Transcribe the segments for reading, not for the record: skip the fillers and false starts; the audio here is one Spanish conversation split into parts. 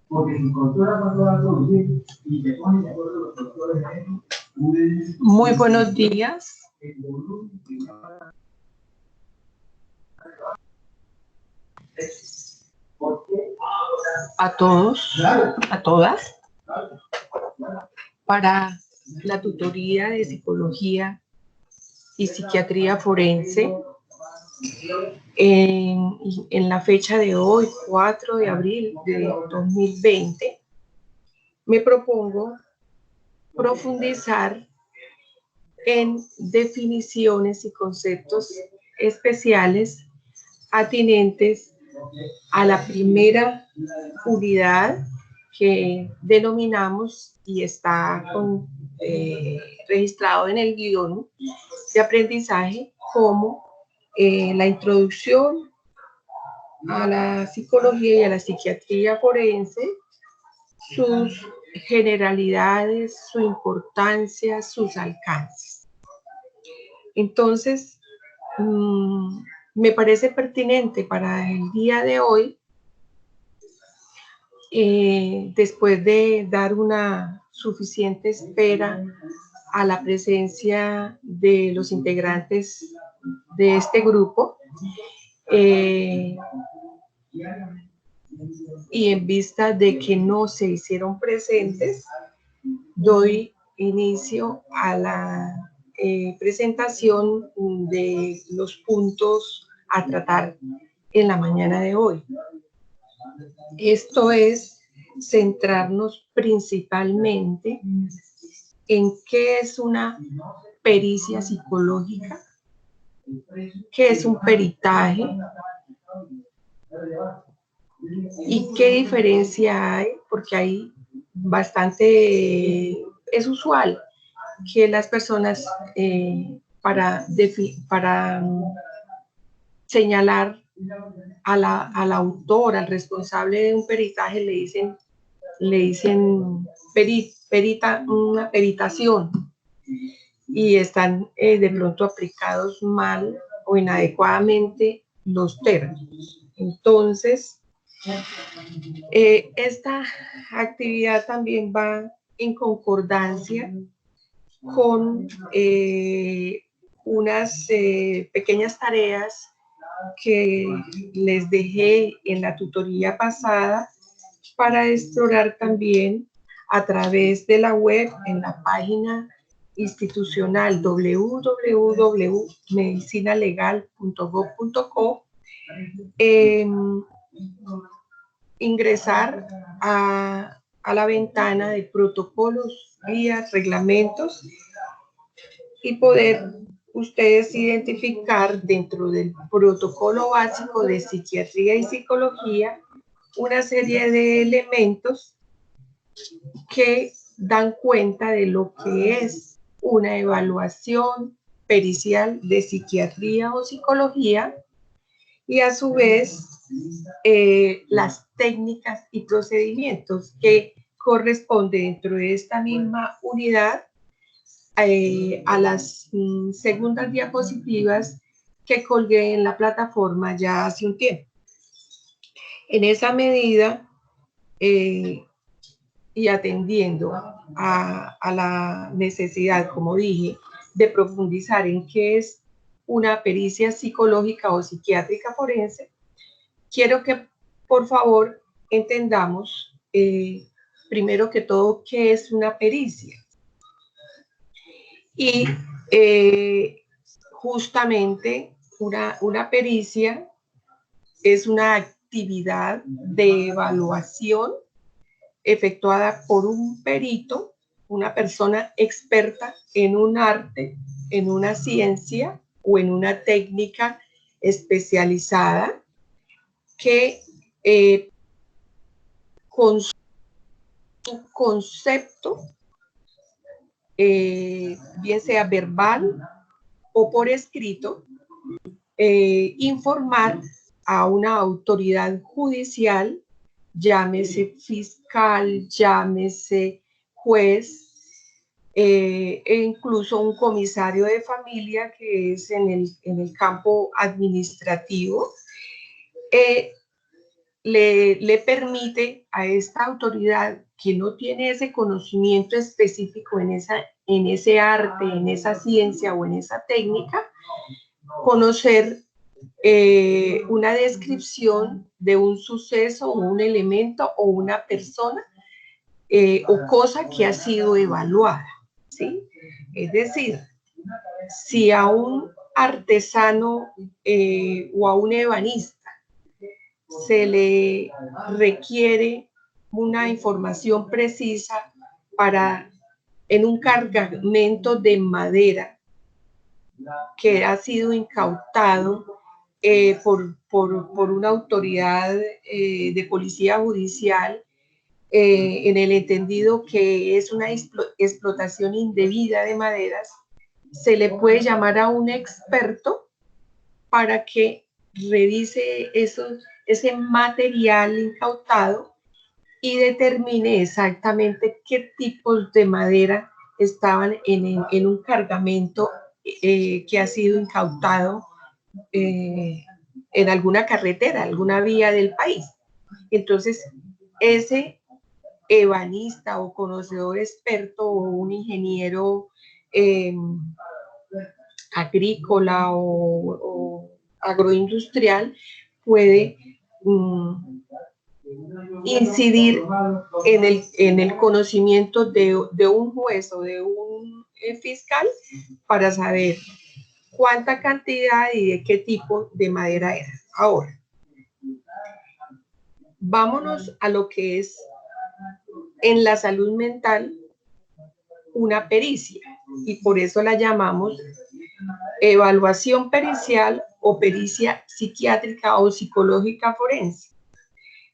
Porque si controla cuando va a producir y te pones de acuerdo los productores de eso, muy buenos días. A todos, a todas, para la tutoría de psicología y psiquiatría forense en la fecha de hoy, 4 de abril de 2020, me propongo profundizar en definiciones y conceptos especiales atinentes a la primera unidad que denominamos y está registrado en el guión de aprendizaje como la introducción a la psicología y a la psiquiatría forense, sus generalidades, su importancia, sus alcances. Entonces, me parece pertinente para el día de hoy, después de dar una suficiente espera a la presencia de los integrantes de este grupo, y en vista de que no se hicieron presentes, doy inicio a la presentación de los puntos a tratar en la mañana de hoy. Esto es centrarnos principalmente en qué es una pericia psicológica, qué es un peritaje y qué diferencia hay, porque hay bastante, es usual que las personas para señalar al autor, al responsable de un peritaje, le dicen una peritación, y están de pronto aplicados mal o inadecuadamente los términos. Entonces, esta actividad también va en concordancia con unas pequeñas tareas que les dejé en la tutoría pasada para explorar también a través de la web en la página institucional www.medicinalegal.gov.co, ingresar a la ventana de protocolos, guías, reglamentos y poder ustedes identificar dentro del protocolo básico de psiquiatría y psicología una serie de elementos que dan cuenta de lo que es una evaluación pericial de psiquiatría o psicología y a su vez las técnicas y procedimientos que corresponden dentro de esta misma unidad a las segundas diapositivas que colgué en la plataforma ya hace un tiempo. En esa medida, y atendiendo a la necesidad, como dije, de profundizar en qué es una pericia psicológica o psiquiátrica forense, quiero que, por favor, entendamos, primero que todo, qué es una pericia. Y justamente una pericia es una actividad de evaluación efectuada por un perito, una persona experta en un arte, en una ciencia o en una técnica especializada que con su concepto, bien sea verbal o por escrito, informar a una autoridad judicial, llámese fiscal, llámese juez, e incluso un comisario de familia que es en el campo administrativo, le permite a esta autoridad que no tiene ese conocimiento específico en ese arte, en esa ciencia o en esa técnica, conocer una descripción de un suceso o un elemento o una persona o cosa que ha sido evaluada, ¿sí? Es decir, si a un artesano o a un ebanista se le requiere una información precisa para en un cargamento de madera que ha sido incautado por una autoridad de policía judicial en el entendido que es una explotación indebida de maderas, se le puede llamar a un experto para que revise ese material incautado y determine exactamente qué tipos de madera estaban en un cargamento que ha sido incautado en alguna carretera, alguna vía del país. Entonces, ese ebanista o conocedor experto o un ingeniero agrícola o agroindustrial puede incidir en el conocimiento de un juez o de un fiscal para saber cuánta cantidad y de qué tipo de madera era. Ahora, vámonos a lo que es en la salud mental una pericia, y por eso la llamamos evaluación pericial o pericia psiquiátrica o psicológica forense.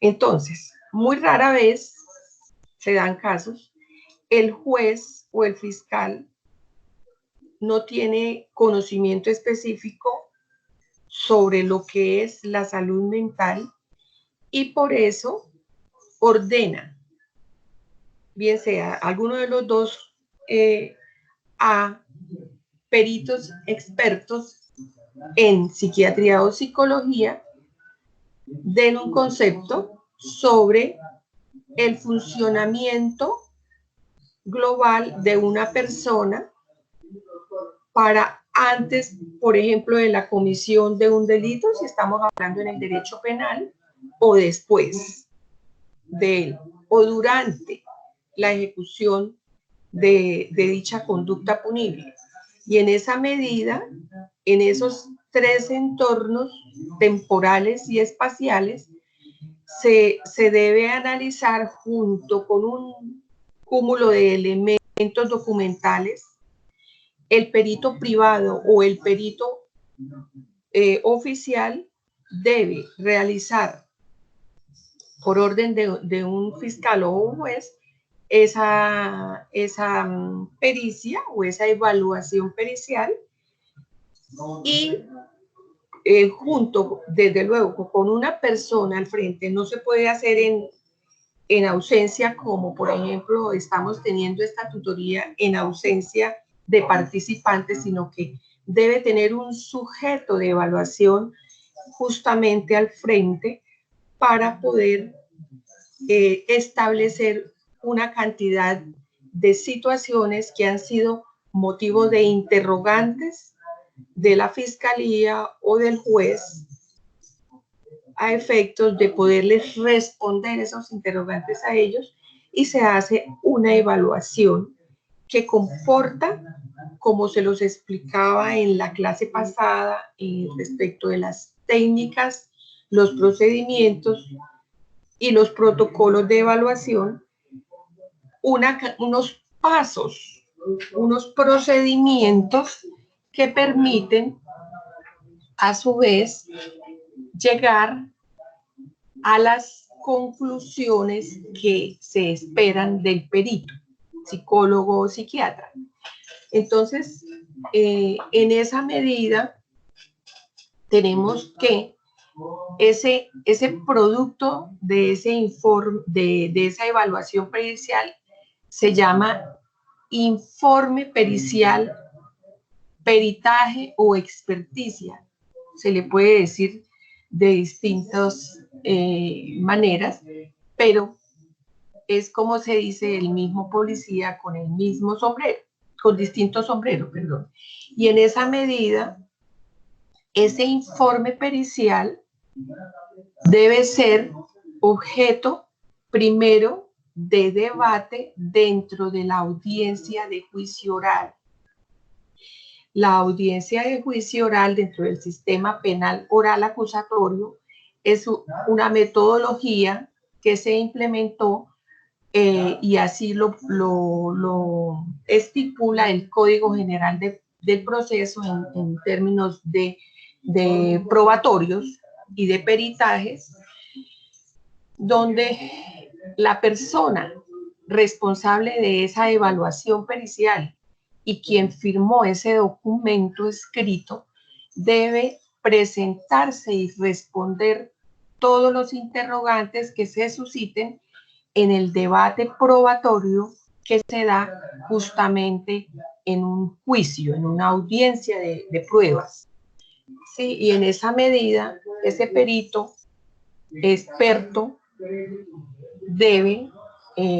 Entonces, muy rara vez se dan casos, el juez o el fiscal no tiene conocimiento específico sobre lo que es la salud mental y por eso ordena, bien sea alguno de los dos, a peritos expertos en psiquiatría o psicología den un concepto sobre el funcionamiento global de una persona para antes, por ejemplo, de la comisión de un delito, si estamos hablando en el derecho penal, o después de él, o durante la ejecución de dicha conducta punible. Y en esa medida, en esos tres entornos temporales y espaciales, se debe analizar junto con un cúmulo de elementos documentales el perito privado o el perito oficial debe realizar por orden de un fiscal o un juez esa pericia o esa evaluación pericial y junto, desde luego, con una persona al frente, no se puede hacer en ausencia, como por ejemplo estamos teniendo esta tutoría en ausencia de participantes, sino que debe tener un sujeto de evaluación justamente al frente para poder establecer una cantidad de situaciones que han sido motivo de interrogantes de la fiscalía o del juez a efectos de poderles responder esos interrogantes a ellos y se hace una evaluación que comporta, como se los explicaba en la clase pasada, respecto de las técnicas, los procedimientos y los protocolos de evaluación, unos pasos, unos procedimientos que permiten, a su vez, llegar a las conclusiones que se esperan del perito, psicólogo o psiquiatra. Entonces, en esa medida, tenemos que ese producto de ese informe, de esa evaluación pericial, se llama informe pericial, peritaje o experticia. Se le puede decir de distintos maneras, pero es como se dice el mismo policía con el mismo sombrero, con distintos sombreros, perdón. Y en esa medida, ese informe pericial debe ser objeto primero de debate dentro de la audiencia de juicio oral. La audiencia de juicio oral dentro del sistema penal oral acusatorio es una metodología que se implementó y así lo estipula el Código General del Proceso en términos de probatorios y de peritajes, donde la persona responsable de esa evaluación pericial y quien firmó ese documento escrito debe presentarse y responder todos los interrogantes que se susciten en el debate probatorio que se da justamente en un juicio, en una audiencia de pruebas. Sí, y en esa medida, ese perito experto debe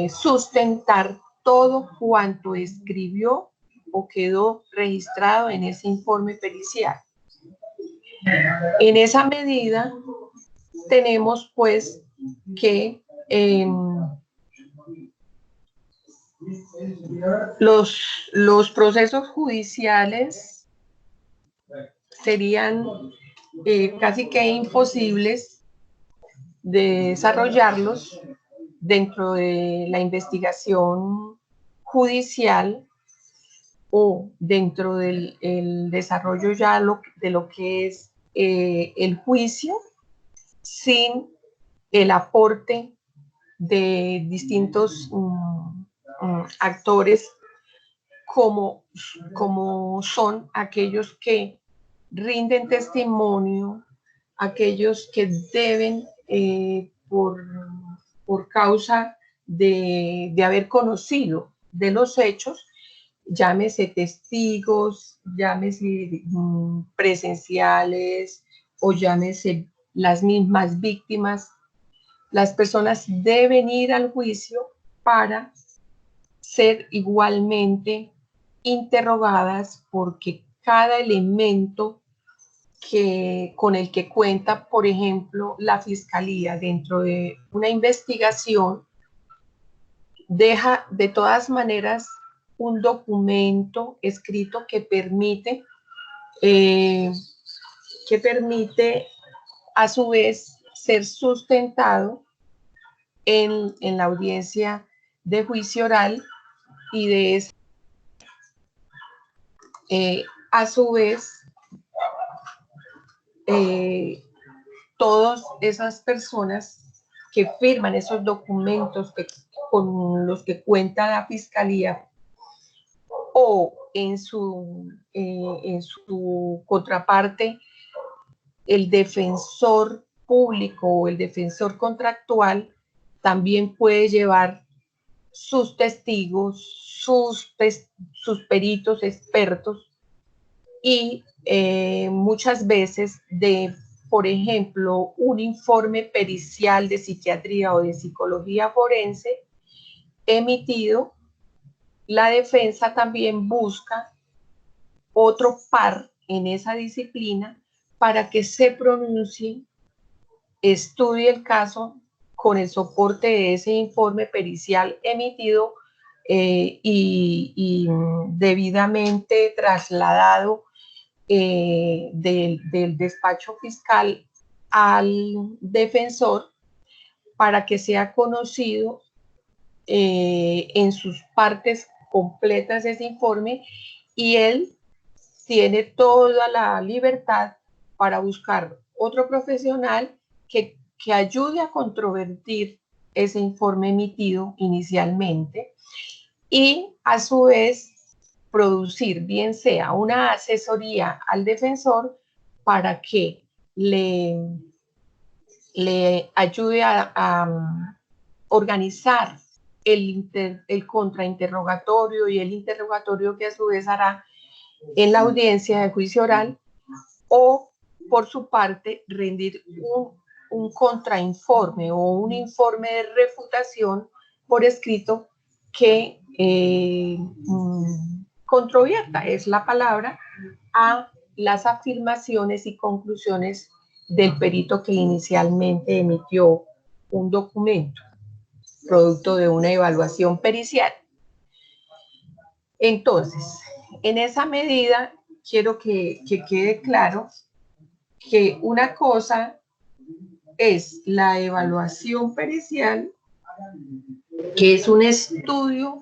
sustentar todo cuanto escribió o quedó registrado en ese informe pericial. En esa medida, tenemos pues que los procesos judiciales serían casi que imposibles de desarrollarlos dentro de la investigación judicial o dentro del desarrollo ya de lo que es el juicio sin el aporte de distintos actores como son aquellos que rinden testimonio, aquellos que deben por causa de haber conocido de los hechos, llámese testigos, llámese presenciales o llámese las mismas víctimas. Las personas deben ir al juicio para ser igualmente interrogadas porque cada elemento con el que cuenta, por ejemplo, la Fiscalía dentro de una investigación, deja de todas maneras un documento escrito que permite a su vez ser sustentado en la audiencia de juicio oral y de esa, a su vez, todas esas personas que firman esos documentos con los que cuenta la Fiscalía o en su contraparte el defensor público o el defensor contractual también puede llevar sus testigos, sus peritos expertos y muchas veces por ejemplo, un informe pericial de psiquiatría o de psicología forense emitido, la defensa también busca otro par en esa disciplina para que se pronuncie, estudie el caso con el soporte de ese informe pericial emitido y debidamente trasladado del despacho fiscal al defensor para que sea conocido en sus partes completas ese informe y él tiene toda la libertad para buscar otro profesional que ayude a controvertir ese informe emitido inicialmente y a su vez producir bien sea una asesoría al defensor para que le ayude a organizar el contrainterrogatorio y el interrogatorio que a su vez hará en la audiencia de juicio oral o por su parte rendir un contrainforme o un informe de refutación por escrito que controvierta, es la palabra, a las afirmaciones y conclusiones del perito que inicialmente emitió un documento, producto de una evaluación pericial. Entonces, en esa medida, quiero que quede claro que una cosa es la evaluación pericial, que es un estudio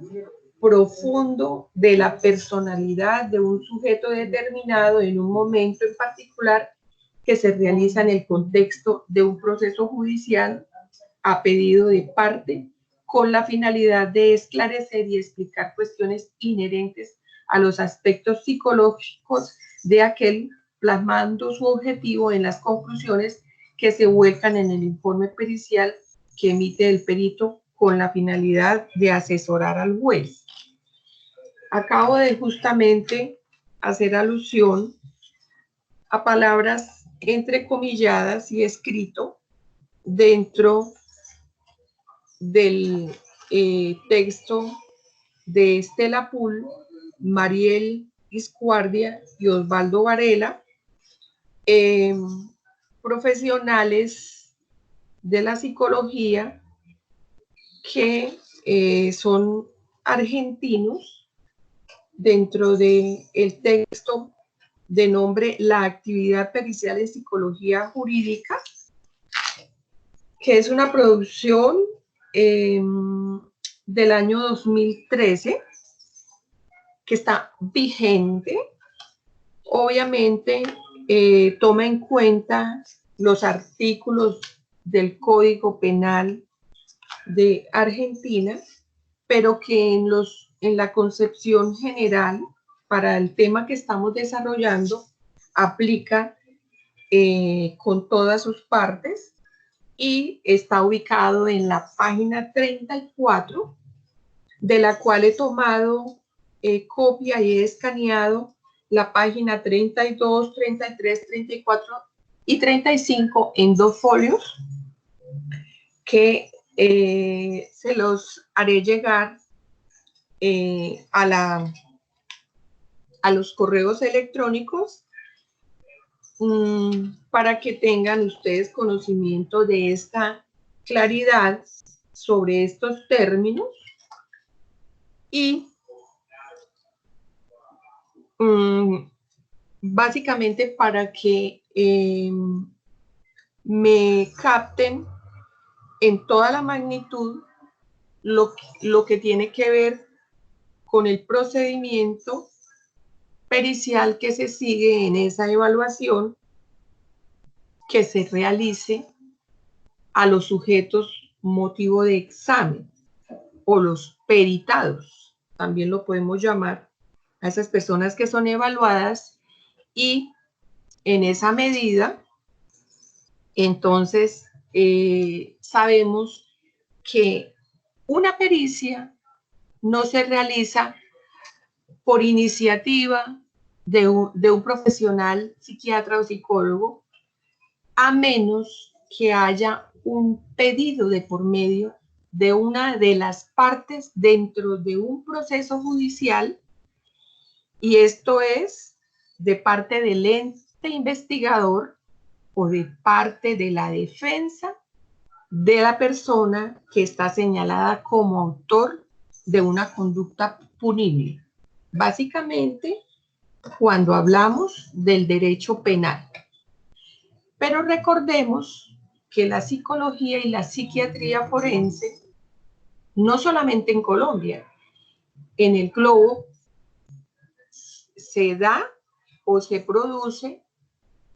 profundo de la personalidad de un sujeto determinado en un momento en particular que se realiza en el contexto de un proceso judicial a pedido de parte con la finalidad de esclarecer y explicar cuestiones inherentes a los aspectos psicológicos de aquel, plasmando su objetivo en las conclusiones que se vuelcan en el informe pericial que emite el perito con la finalidad de asesorar al juez. Acabo de justamente hacer alusión a palabras entrecomilladas y escrito dentro del texto de Estela Pool, Mariel Iscuardia y Osvaldo Varela, profesionales de la psicología que son argentinos, dentro del texto de nombre La actividad pericial en psicología jurídica, que es una producción del año 2013, que está vigente. Obviamente toma en cuenta los artículos del Código Penal de Argentina, pero que en la concepción general para el tema que estamos desarrollando aplica con todas sus partes, y está ubicado en la página 34, de la cual he tomado copia y he escaneado la página 32, 33, 34 y 35 en 2 folios que se los haré llegar a los correos electrónicos para que tengan ustedes conocimiento de esta claridad sobre estos términos y básicamente para que me capten en toda la magnitud lo que tiene que ver con el procedimiento pericial que se sigue en esa evaluación que se realice a los sujetos motivo de examen o los peritados, también lo podemos llamar, a esas personas que son evaluadas, y en esa medida, entonces, sabemos que una pericia no se realiza por iniciativa de un profesional psiquiatra o psicólogo, a menos que haya un pedido de por medio de una de las partes dentro de un proceso judicial, y esto es de parte del ente investigador o de parte de la defensa de la persona que está señalada como autor de una conducta punible. Básicamente, cuando hablamos del derecho penal. Pero recordemos que la psicología y la psiquiatría forense, no solamente en Colombia, en el globo, se da o se produce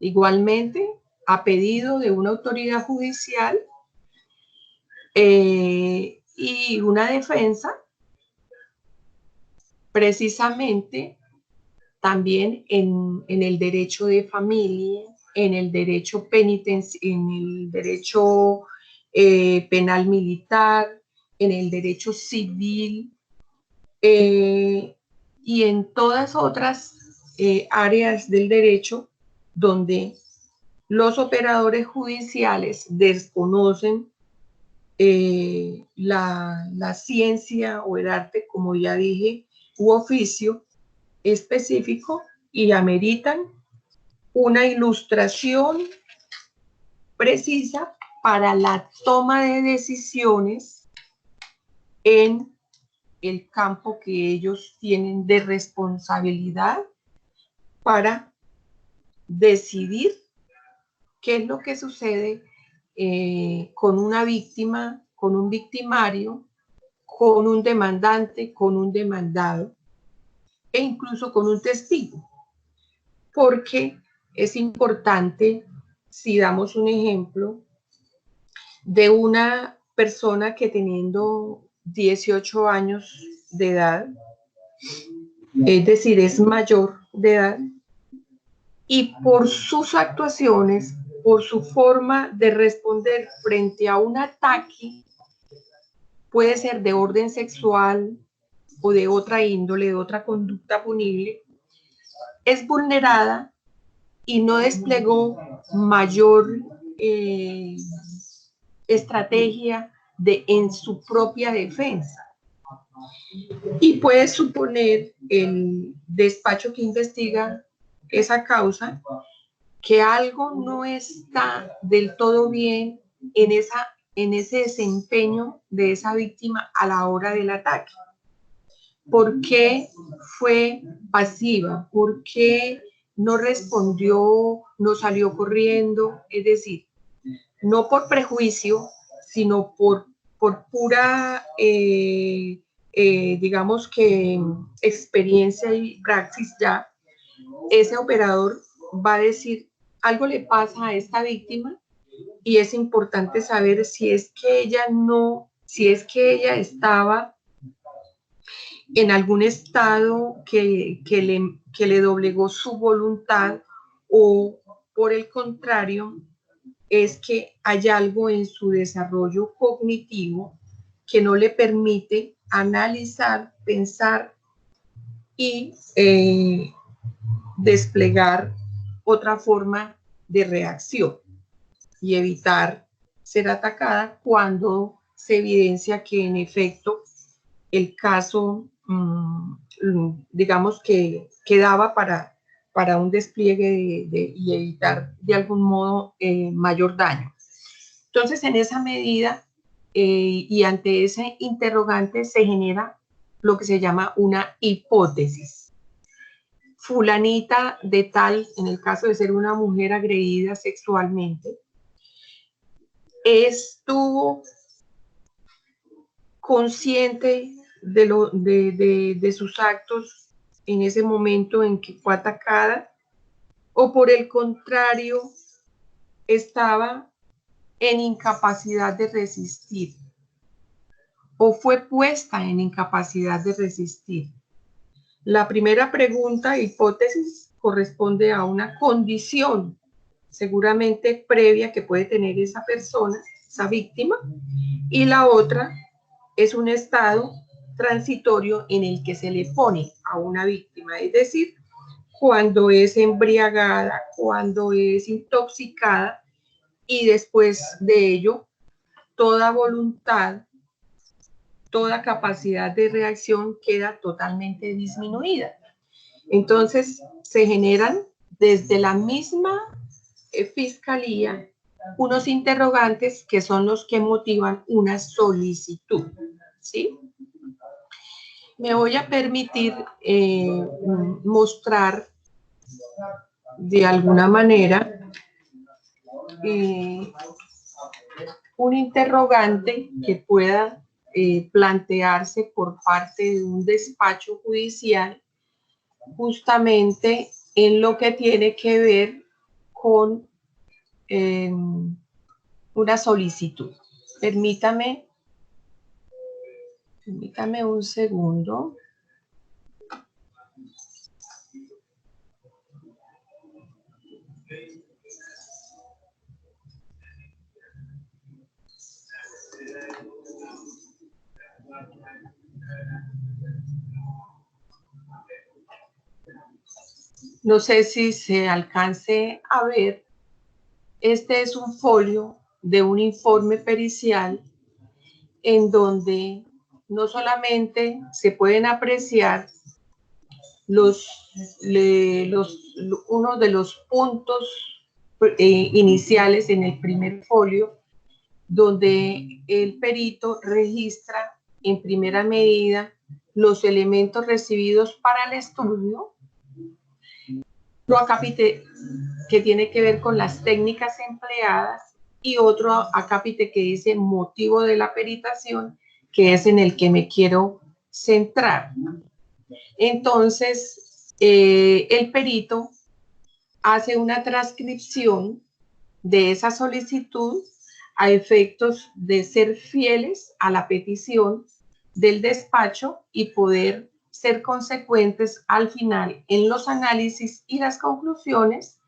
igualmente a pedido de una autoridad judicial y una defensa, precisamente también en el derecho de familia, en el derecho en el derecho penal militar, en el derecho civil y en todas otras áreas del derecho donde Los operadores judiciales desconocen la ciencia o el arte, como ya dije, u oficio específico y ameritan una ilustración precisa para la toma de decisiones en el campo que ellos tienen de responsabilidad para decidir qué es lo que sucede con una víctima, con un victimario, con un demandante, con un demandado e incluso con un testigo. Porque es importante, si damos un ejemplo, de una persona que teniendo 18 años de edad, es decir, es mayor de edad, y por sus actuaciones, por su forma de responder frente a un ataque, puede ser de orden sexual o de otra índole, de otra conducta punible, es vulnerada y no desplegó mayor estrategia en su propia defensa. Y puede suponer el despacho que investiga esa causa que algo no está del todo bien en ese desempeño de esa víctima a la hora del ataque. ¿Por qué fue pasiva? ¿Por qué no respondió, no salió corriendo? Es decir, no por prejuicio, sino por pura, digamos que experiencia y praxis ya, ese operador va a decir, algo le pasa a esta víctima y es importante saber si es que ella estaba en algún estado que le doblegó su voluntad o por el contrario, es que hay algo en su desarrollo cognitivo que no le permite analizar, pensar y desplegar otra forma de reacción y evitar ser atacada cuando se evidencia que en efecto el caso, digamos que quedaba para un despliegue y evitar de algún modo mayor daño. Entonces, en esa medida y ante ese interrogante se genera lo que se llama una hipótesis. Fulanita de tal, en el caso de ser una mujer agredida sexualmente, estuvo consciente de sus actos en ese momento en que fue atacada, o por el contrario, estaba en incapacidad de resistir, o fue puesta en incapacidad de resistir. La primera pregunta, hipótesis, corresponde a una condición seguramente previa que puede tener esa persona, esa víctima, y la otra es un estado transitorio en el que se le pone a una víctima, es decir, cuando es embriagada, cuando es intoxicada y después de ello toda voluntad, toda capacidad de reacción queda totalmente disminuida. Entonces se generan desde la misma fiscalía unos interrogantes que son los que motivan una solicitud, ¿sí? Me voy a permitir mostrar de alguna manera un interrogante que pueda plantearse por parte de un despacho judicial justamente en lo que tiene que ver con una solicitud. Permítame un segundo. No sé si se alcance a ver Este es un folio de un informe pericial en donde no solamente se pueden apreciar uno de los puntos iniciales en el primer folio, donde el perito registra en primera medida los elementos recibidos para el estudio, otro acápite que tiene que ver con las técnicas empleadas y otro acápite que dice motivo de la peritación, que es en el que me quiero centrar. Entonces, el perito hace una transcripción de esa solicitud a efectos de ser fieles a la petición del despacho y poder ser consecuentes al final en los análisis y las conclusiones,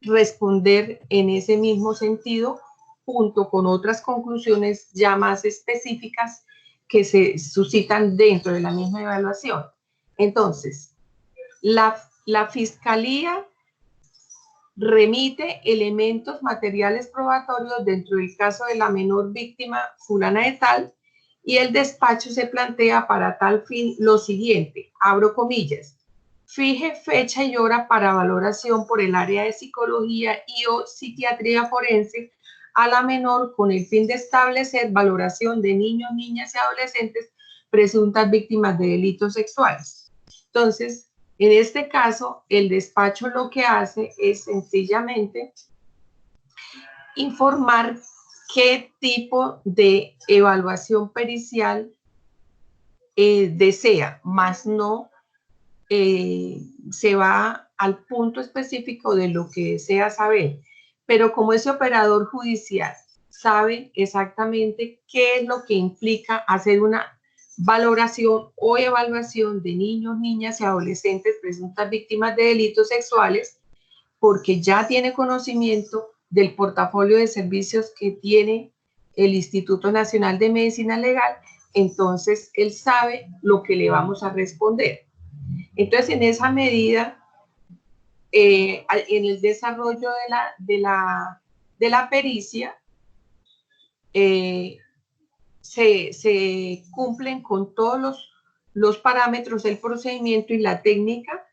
responder en ese mismo sentido junto con otras conclusiones ya más específicas que se suscitan dentro de la misma evaluación. Entonces, la Fiscalía remite elementos materiales probatorios dentro del caso de la menor víctima fulana de tal, y el despacho se plantea para tal fin lo siguiente, abro comillas, fije fecha y hora para valoración por el área de psicología y o psiquiatría forense a la menor con el fin de establecer valoración de niños, niñas y adolescentes presuntas víctimas de delitos sexuales. Entonces, en este caso, el despacho lo que hace es sencillamente informar qué tipo de evaluación pericial desea, más no se va al punto específico de lo que desea saber. Pero como ese operador judicial sabe exactamente qué es lo que implica hacer una valoración o evaluación de niños, niñas y adolescentes presuntas víctimas de delitos sexuales, porque ya tiene conocimiento del portafolio de servicios que tiene el Instituto Nacional de Medicina Legal, entonces él sabe lo que le vamos a responder. Entonces, en esa medida, en el desarrollo de la pericia, se cumplen con todos los parámetros del procedimiento y la técnica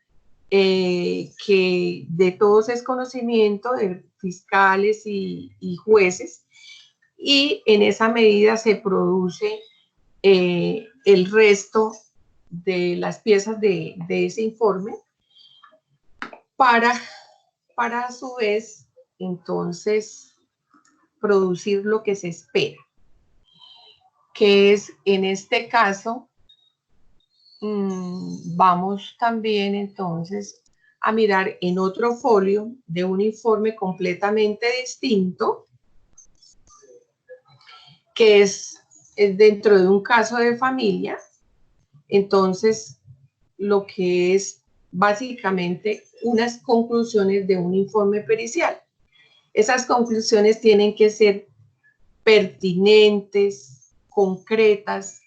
que de todos es conocimiento de fiscales y jueces, y en esa medida se produce el resto de las piezas de ese informe para a su vez entonces producir lo que se espera, que es en este caso vamos también entonces a mirar en otro folio de un informe completamente distinto, que es dentro de un caso de familia. Entonces, lo que es básicamente unas conclusiones de un informe pericial. Esas conclusiones tienen que ser pertinentes, concretas,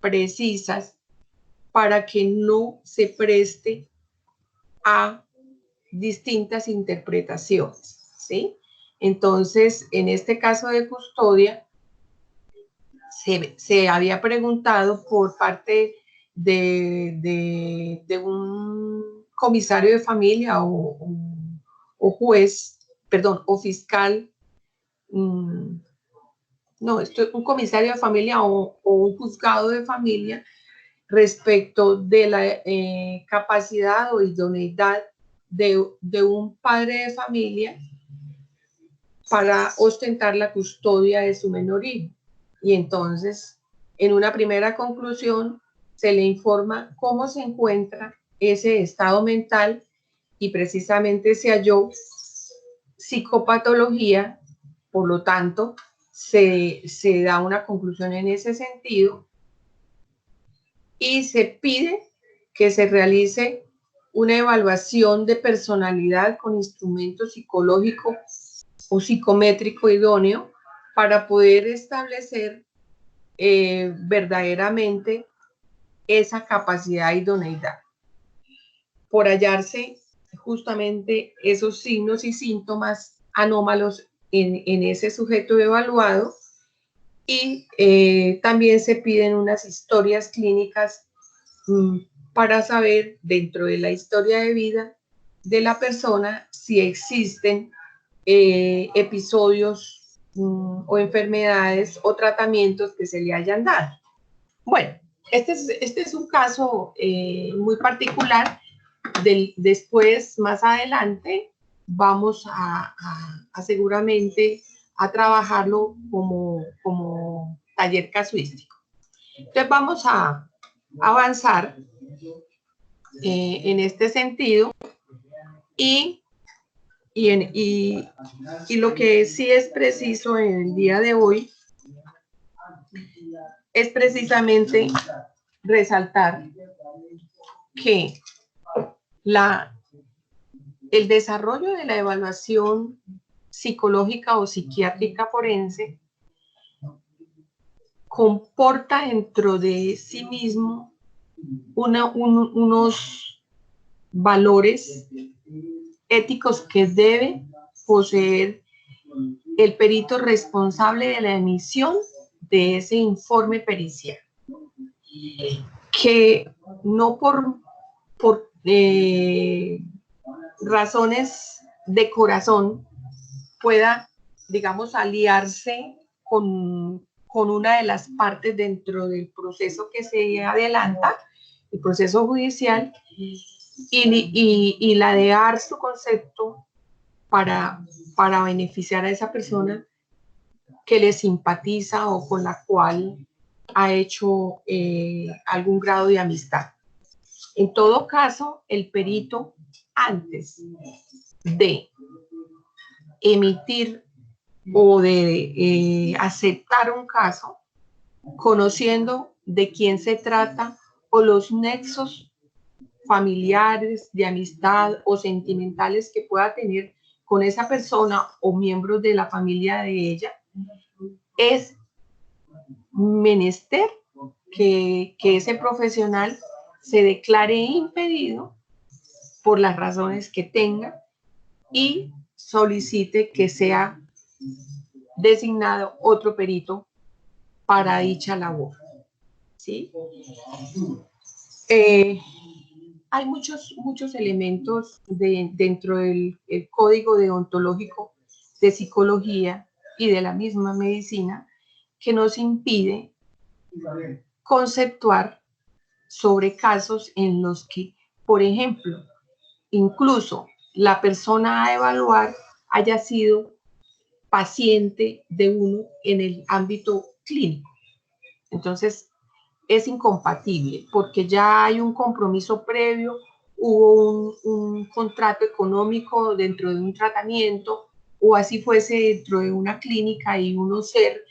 precisas, para que no se preste a distintas interpretaciones, ¿sí? Entonces, en este caso de custodia, se había preguntado por parte de un comisario de familia o juez, perdón, o fiscal, no, esto es un comisario de familia o un juzgado de familia respecto de la capacidad o idoneidad de un padre de familia para ostentar la custodia de su menor hijo. Y entonces, en una primera conclusión, se le informa cómo se encuentra ese estado mental y precisamente se halló psicopatología, por lo tanto, se da una conclusión en ese sentido y se pide que se realice una evaluación de personalidad con instrumento psicológico o psicométrico idóneo para poder establecer verdaderamente esa capacidad de idoneidad. Por hallarse justamente esos signos y síntomas anómalos en ese sujeto evaluado, y también se piden unas historias clínicas para saber dentro de la historia de vida de la persona si existen episodios o enfermedades o tratamientos que se le hayan dado. Bueno, este es un caso muy particular. Después, más adelante, vamos a seguramente a trabajarlo como taller casuístico. Entonces vamos a avanzar en este sentido y lo que sí es preciso en el día de hoy es precisamente resaltar que el desarrollo de la evaluación psicológica o psiquiátrica forense comporta dentro de sí mismo unos valores éticos que debe poseer el perito responsable de la emisión de ese informe pericial, que no por razones de corazón pueda, digamos, aliarse con una de las partes dentro del proceso que se adelanta, el proceso judicial, y ladear su concepto para beneficiar a esa persona que le simpatiza o con la cual ha hecho algún grado de amistad. En todo caso, el perito, antes de emitir o de aceptar un caso, conociendo de quién se trata o los nexos familiares, de amistad o sentimentales que pueda tener con esa persona o miembros de la familia de ella, es menester que ese profesional se declare impedido por las razones que tenga y solicite que sea designado otro perito para dicha labor. ¿Sí? Hay muchos elementos dentro del código deontológico de psicología y de la misma medicina que nos impide conceptuar sobre casos en los que, por ejemplo, incluso la persona a evaluar haya sido paciente de uno en el ámbito clínico. Entonces, es incompatible porque ya hay un compromiso previo, hubo un contrato económico dentro de un tratamiento, o así fuese dentro de una clínica y uno ser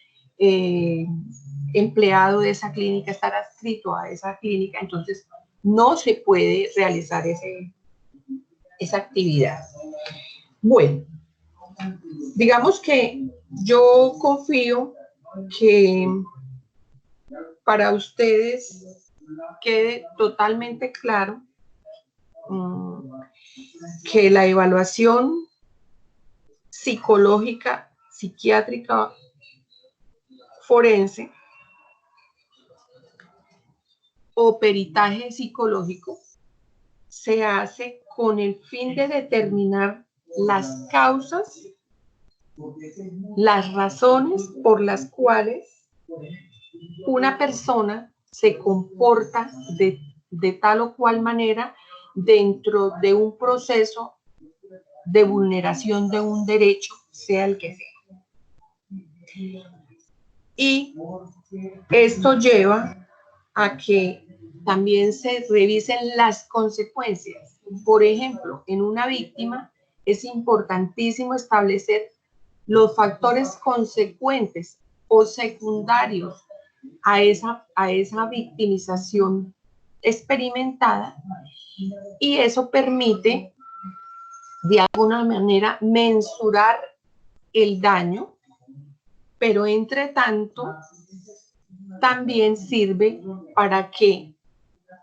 empleado de esa clínica, estar adscrito a esa clínica, entonces no se puede realizar esa actividad. Bueno, digamos que yo confío que para ustedes quede totalmente claro que la evaluación psicológica, psiquiátrica, forense o peritaje psicológico se hace con el fin de determinar las causas, las razones por las cuales una persona se comporta de tal o cual manera dentro de un proceso de vulneración de un derecho, sea el que sea. Y esto lleva a que también se revisen las consecuencias. Por ejemplo, en una víctima es importantísimo establecer los factores consecuentes o secundarios a esa victimización experimentada, y eso permite de alguna manera mensurar el daño, pero entre tanto también sirve para que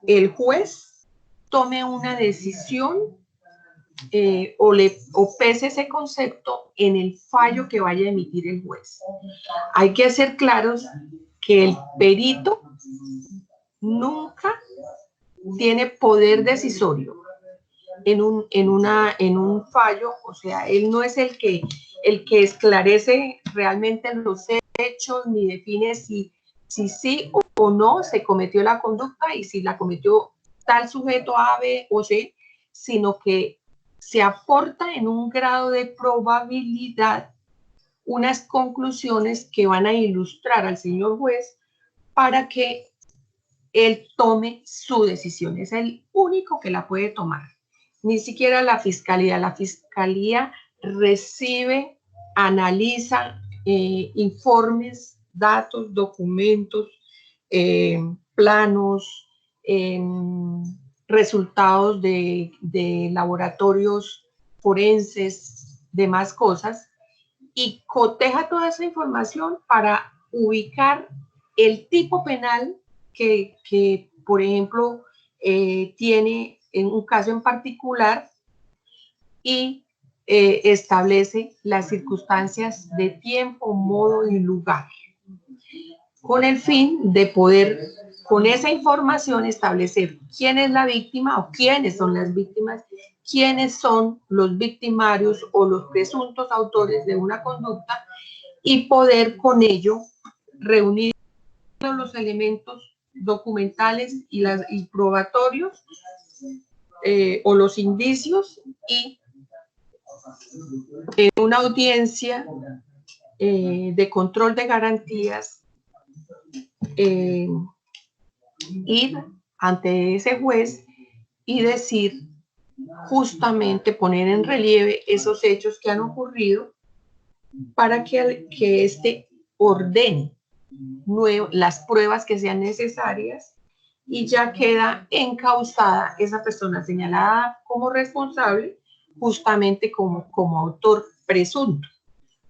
el juez tome una decisión o pese ese concepto en el fallo que vaya a emitir el juez. Hay que ser claros que el perito nunca tiene poder decisorio en un fallo, o sea, él no es el que esclarece realmente los hechos ni define si sí o no se cometió la conducta y si la cometió tal sujeto A, B o C, sino que se aporta en un grado de probabilidad unas conclusiones que van a ilustrar al señor juez para que él tome su decisión. Es el único que la puede tomar. Ni siquiera la fiscalía. La fiscalía recibe, analiza informes, datos, documentos, planos, resultados de laboratorios forenses, demás cosas, y coteja toda esa información para ubicar el tipo penal que por ejemplo, tiene en un caso en particular y establece las circunstancias de tiempo, modo y lugar, con el fin de poder, con esa información, establecer quién es la víctima o quiénes son las víctimas, quiénes son los victimarios o los presuntos autores de una conducta y poder con ello reunir los elementos documentales y probatorios o los indicios y en una audiencia de control de garantías ir ante ese juez y decir justamente, poner en relieve esos hechos que han ocurrido para que éste ordene las pruebas que sean necesarias y ya queda encausada esa persona señalada como responsable justamente como autor presunto,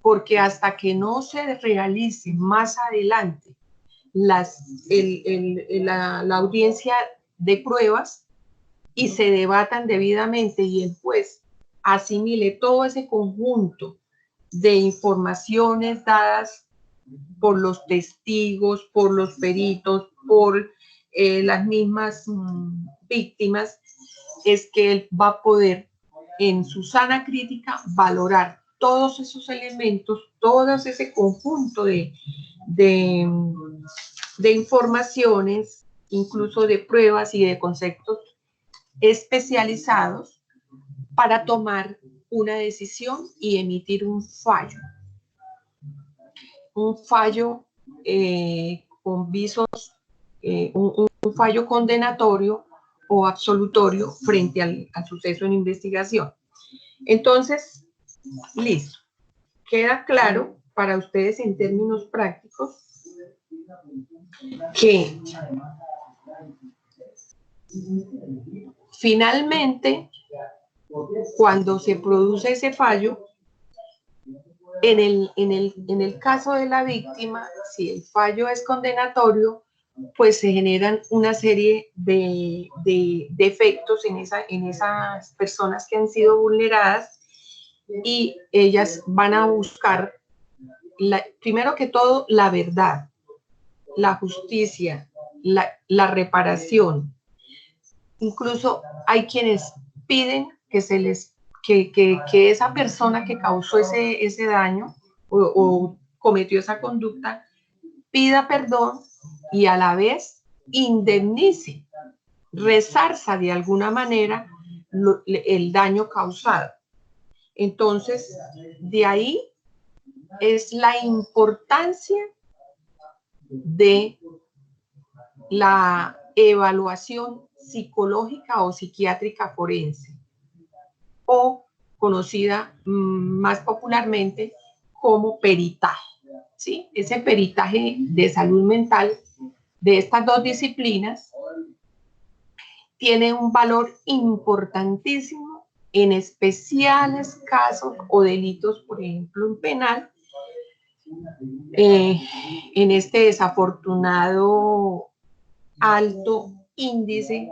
porque hasta que no se realice más adelante la audiencia de pruebas y se debatan debidamente y el juez asimile todo ese conjunto de informaciones dadas por los testigos, por los peritos, por las mismas víctimas, es que él va a poder en su sana crítica valorar todos esos elementos, todo ese conjunto de informaciones, incluso de pruebas y de conceptos especializados para tomar una decisión y emitir un fallo. Un fallo con visos, un fallo condenatorio o absolutorio frente al suceso en investigación. Entonces, listo. Queda claro para ustedes en términos prácticos que finalmente, cuando se produce ese fallo, en el caso de la víctima, si el fallo es condenatorio, pues se generan una serie de efectos en esas personas que han sido vulneradas y ellas van a buscar, primero que todo, la verdad, la justicia, la reparación. Incluso hay quienes piden que se les que esa persona que causó ese daño o cometió esa conducta pida perdón y a la vez indemnice, resarza de alguna manera el daño causado. Entonces, de ahí es la importancia de la evaluación psicológica o psiquiátrica forense, o conocida más popularmente como peritaje, ¿sí? Ese peritaje de salud mental de estas dos disciplinas tiene un valor importantísimo en especiales casos o delitos, por ejemplo, en penal, en este desafortunado alto índice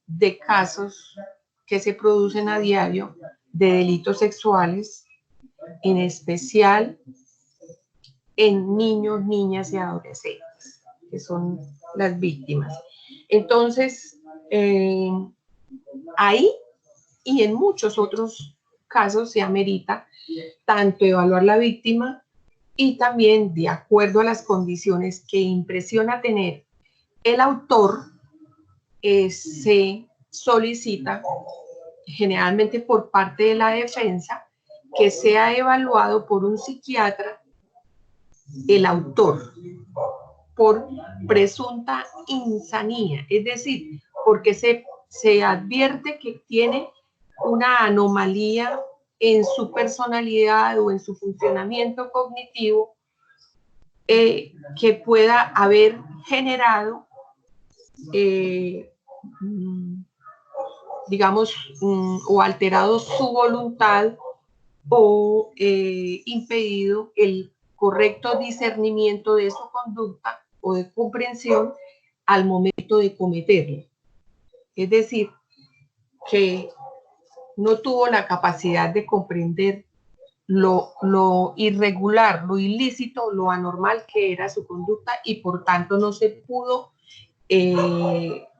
de casos que se producen a diario de delitos sexuales, en especial en niños, niñas y adolescentes, que son las víctimas. Entonces, ahí y en muchos otros casos se amerita tanto evaluar la víctima y también, de acuerdo a las condiciones que impresiona tener el autor, se solicita generalmente por parte de la defensa que sea evaluado por un psiquiatra el autor por presunta insanía, es decir, porque se advierte que tiene una anomalía en su personalidad o en su funcionamiento cognitivo que pueda haber generado, digamos, o alterado su voluntad o impedido el correcto discernimiento de su conducta o de comprensión al momento de cometerlo. Es decir, que no tuvo la capacidad de comprender lo irregular, lo ilícito, lo anormal que era su conducta y por tanto no se pudo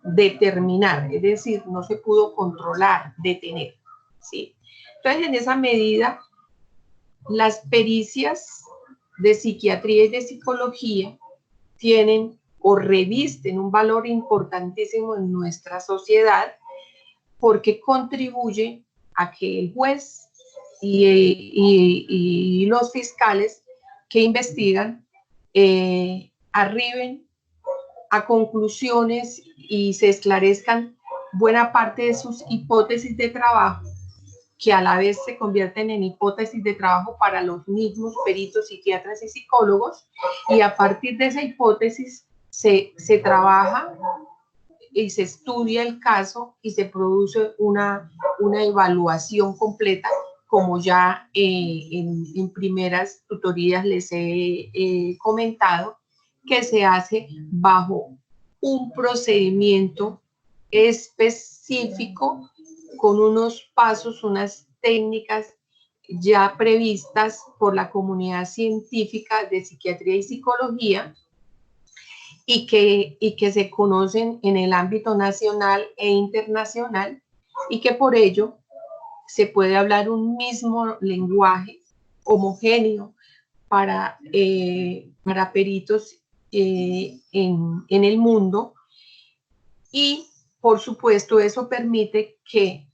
determinar, es decir, no se pudo controlar, detener, ¿sí? Entonces, en esa medida, las pericias de psiquiatría y de psicología tienen o revisten un valor importantísimo en nuestra sociedad porque contribuye a que el juez y los fiscales que investigan arriben a conclusiones y se esclarezcan buena parte de sus hipótesis de trabajo, que a la vez se convierten en hipótesis de trabajo para los mismos peritos, psiquiatras y psicólogos, y a partir de esa hipótesis se trabaja y se estudia el caso y se produce una evaluación completa, como ya en primeras tutorías les he comentado, que se hace bajo un procedimiento específico con unos pasos, unas técnicas ya previstas por la comunidad científica de psiquiatría y psicología y que se conocen en el ámbito nacional e internacional y que por ello se puede hablar un mismo lenguaje homogéneo para peritos en el mundo y por supuesto eso permite que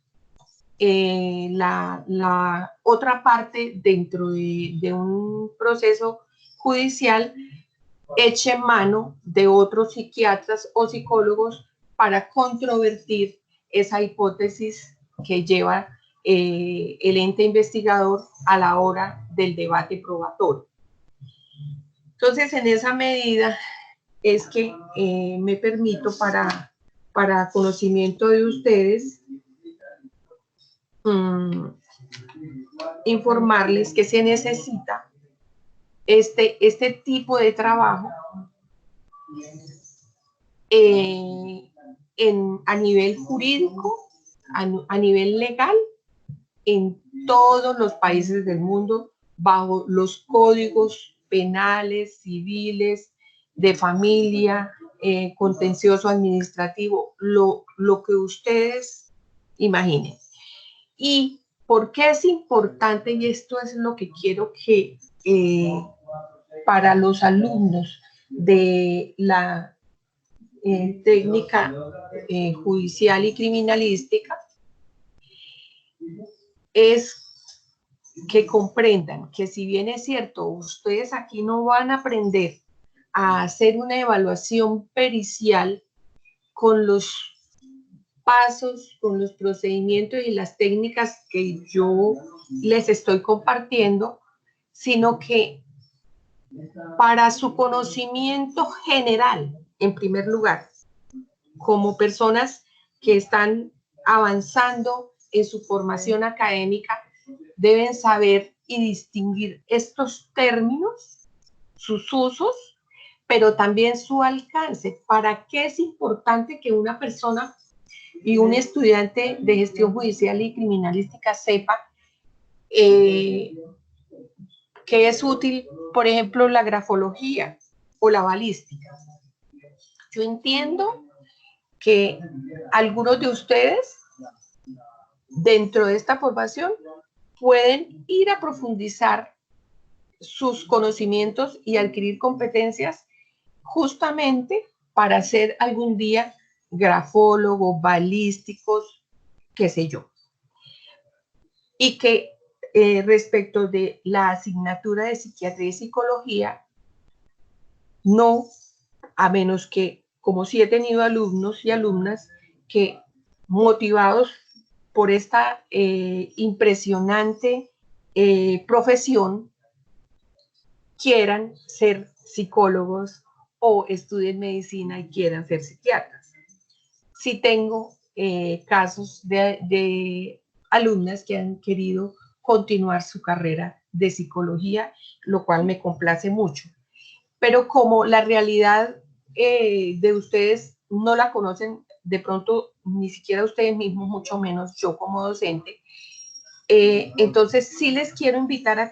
la otra parte dentro de un proceso judicial eche mano de otros psiquiatras o psicólogos para controvertir esa hipótesis que lleva el ente investigador a la hora del debate probatorio. Entonces, en esa medida es que me permito para conocimiento de ustedes informarles que se necesita este tipo de trabajo a nivel jurídico, a nivel legal, en todos los países del mundo, bajo los códigos penales, civiles, de familia, contencioso administrativo, lo que ustedes imaginen. ¿Y por qué es importante? Y esto es lo que quiero que para los alumnos de la técnica judicial y criminalística es que comprendan que si bien es cierto, ustedes aquí no van a aprender a hacer una evaluación pericial con los pasos, con los procedimientos y las técnicas que yo les estoy compartiendo, sino que para su conocimiento general, en primer lugar, como personas que están avanzando en su formación académica, deben saber y distinguir estos términos, sus usos, pero también su alcance. ¿Para qué es importante que una persona y un estudiante de gestión judicial y criminalística sepa que es útil, por ejemplo, la grafología o la balística. Yo entiendo que algunos de ustedes, dentro de esta formación, pueden ir a profundizar sus conocimientos y adquirir competencias justamente para ser algún día grafólogos, balísticos, qué sé yo. Y que respecto de la asignatura de psiquiatría y psicología, no, a menos que, como sí he tenido alumnos y alumnas que motivados por esta impresionante profesión, quieran ser psicólogos o estudien medicina y quieran ser psiquiatras. Sí tengo casos de alumnas que han querido continuar su carrera de psicología, lo cual me complace mucho. Pero como la realidad de ustedes no la conocen, de pronto ni siquiera ustedes mismos, mucho menos yo como docente, entonces sí les quiero invitar a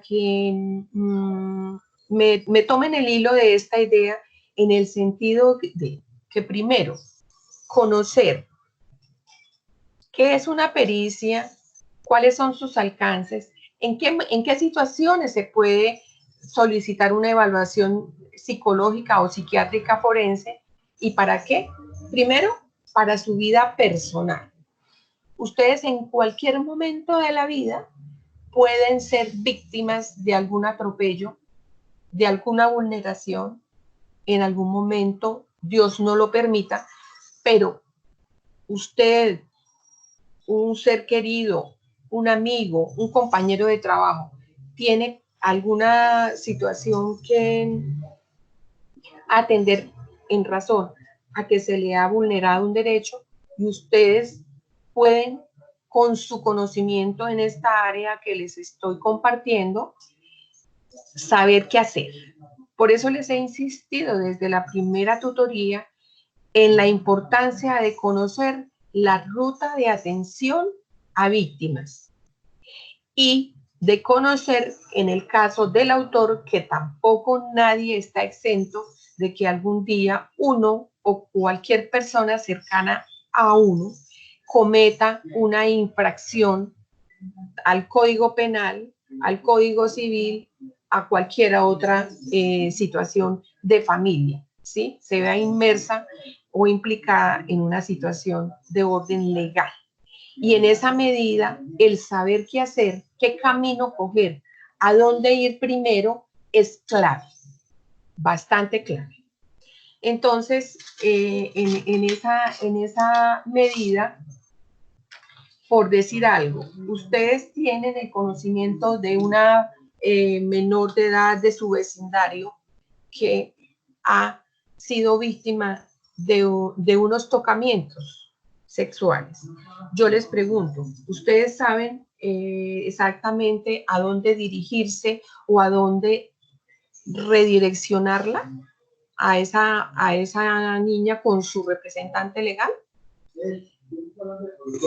que me tomen el hilo de esta idea en el sentido de que primero, conocer qué es una pericia, cuáles son sus alcances, en qué situaciones se puede solicitar una evaluación psicológica o psiquiátrica forense y para qué. Primero, para su vida personal. Ustedes en cualquier momento de la vida pueden ser víctimas de algún atropello, de alguna vulneración, en algún momento, Dios no lo permita, pero usted, un ser querido, un amigo, un compañero de trabajo, tiene alguna situación que atender en razón a que se le ha vulnerado un derecho y ustedes pueden, con su conocimiento en esta área que les estoy compartiendo, saber qué hacer. Por eso les he insistido desde la primera tutoría en la importancia de conocer la ruta de atención a víctimas y de conocer, en el caso del autor, que tampoco nadie está exento de que algún día uno o cualquier persona cercana a uno cometa una infracción al Código Penal, al Código Civil, a cualquier otra situación de familia, ¿sí? Se vea inmersa o implicada en una situación de orden legal. Y en esa medida, el saber qué hacer, qué camino coger, a dónde ir primero, es clave, bastante clave. Entonces, en esa medida, por decir algo, ustedes tienen el conocimiento de una menor de edad de su vecindario que ha sido víctima de unos tocamientos sexuales. Yo les pregunto, ¿ustedes saben exactamente a dónde dirigirse o a dónde redireccionarla a esa niña con su representante legal?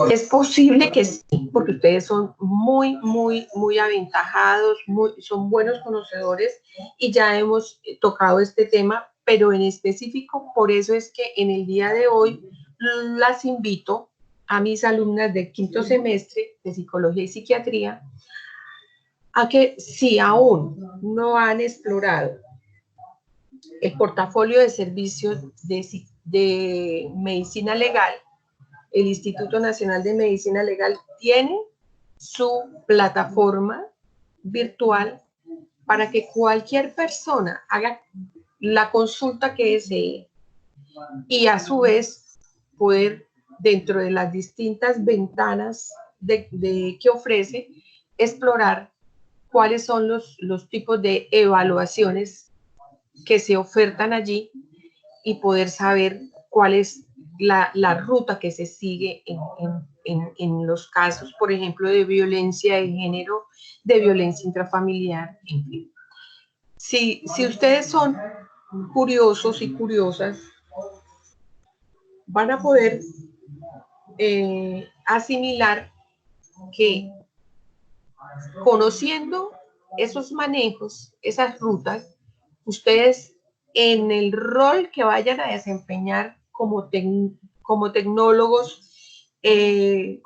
Es posible que sí, porque ustedes son muy, muy, muy aventajados, son buenos conocedores y ya hemos tocado este tema, pero en específico, por eso es que en el día de hoy las invito a mis alumnas del quinto semestre de Psicología y Psiquiatría a que si aún no han explorado el portafolio de servicios de medicina legal, el Instituto Nacional de Medicina Legal tiene su plataforma virtual para que cualquier persona haga la consulta que desee y a su vez poder, dentro de las distintas ventanas que ofrece, explorar cuáles son los tipos de evaluaciones que se ofertan allí y poder saber cuál es la ruta que se sigue en los casos, por ejemplo, de violencia de género, de violencia intrafamiliar, en fin. Si ustedes son curiosos y curiosas, van a poder asimilar que conociendo esos manejos, esas rutas, ustedes en el rol que vayan a desempeñar como tecnólogos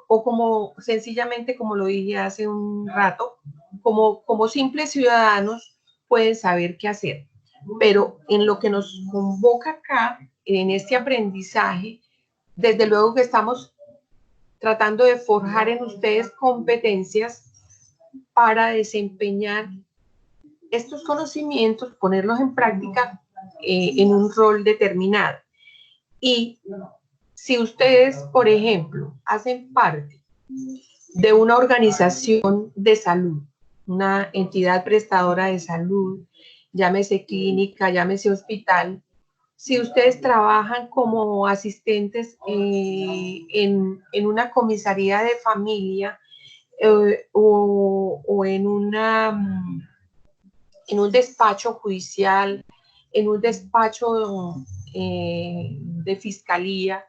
o como sencillamente, como lo dije hace un rato, como simples ciudadanos pueden saber qué hacer. Pero en lo que nos convoca acá, en este aprendizaje, desde luego que estamos tratando de forjar en ustedes competencias para desempeñar estos conocimientos, ponerlos en práctica en un rol determinado. Y si ustedes, por ejemplo, hacen parte de una organización de salud, una entidad prestadora de salud, llámese clínica, llámese hospital, si ustedes trabajan como asistentes en una comisaría de familia o en un despacho judicial, en un despacho de fiscalía,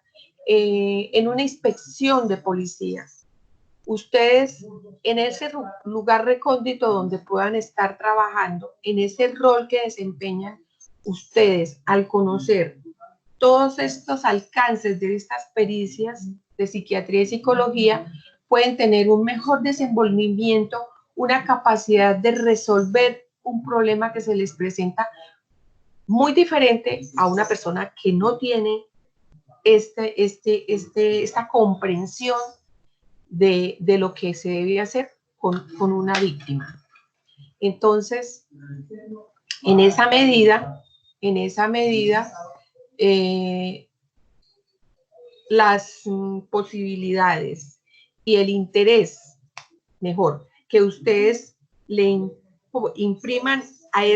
en una inspección de policía. Ustedes en ese lugar recóndito donde puedan estar trabajando, en ese rol que desempeñan, ustedes al conocer todos estos alcances de estas pericias de psiquiatría y psicología, pueden tener un mejor desenvolvimiento, una capacidad de resolver un problema que se les presenta muy diferente a una persona que no tiene esta comprensión de lo que se debe hacer con una víctima. Entonces, en esa medida, las posibilidades y el interés, mejor, que ustedes le impriman a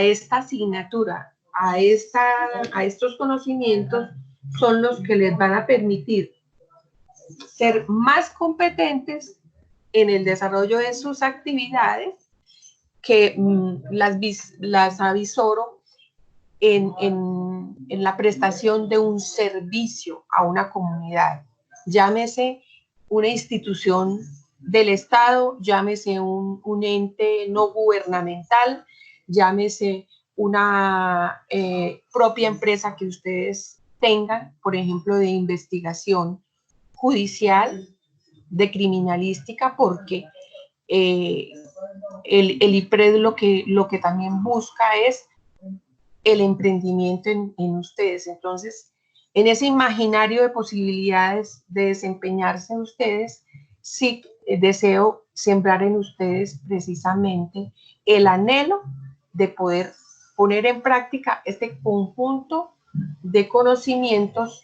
esta asignatura, a estos conocimientos, son los que les van a permitir ser más competentes en el desarrollo de sus actividades que las avisoro en la prestación de un servicio a una comunidad, llámese una institución del Estado, llámese un ente no gubernamental, llámese una propia empresa que ustedes tengan, por ejemplo, de investigación judicial, de criminalística, porque el IPRED lo que también busca es el emprendimiento en ustedes. Entonces, en ese imaginario de posibilidades de desempeñarse en ustedes, sí deseo sembrar en ustedes precisamente el anhelo de poder poner en práctica este conjunto de conocimientos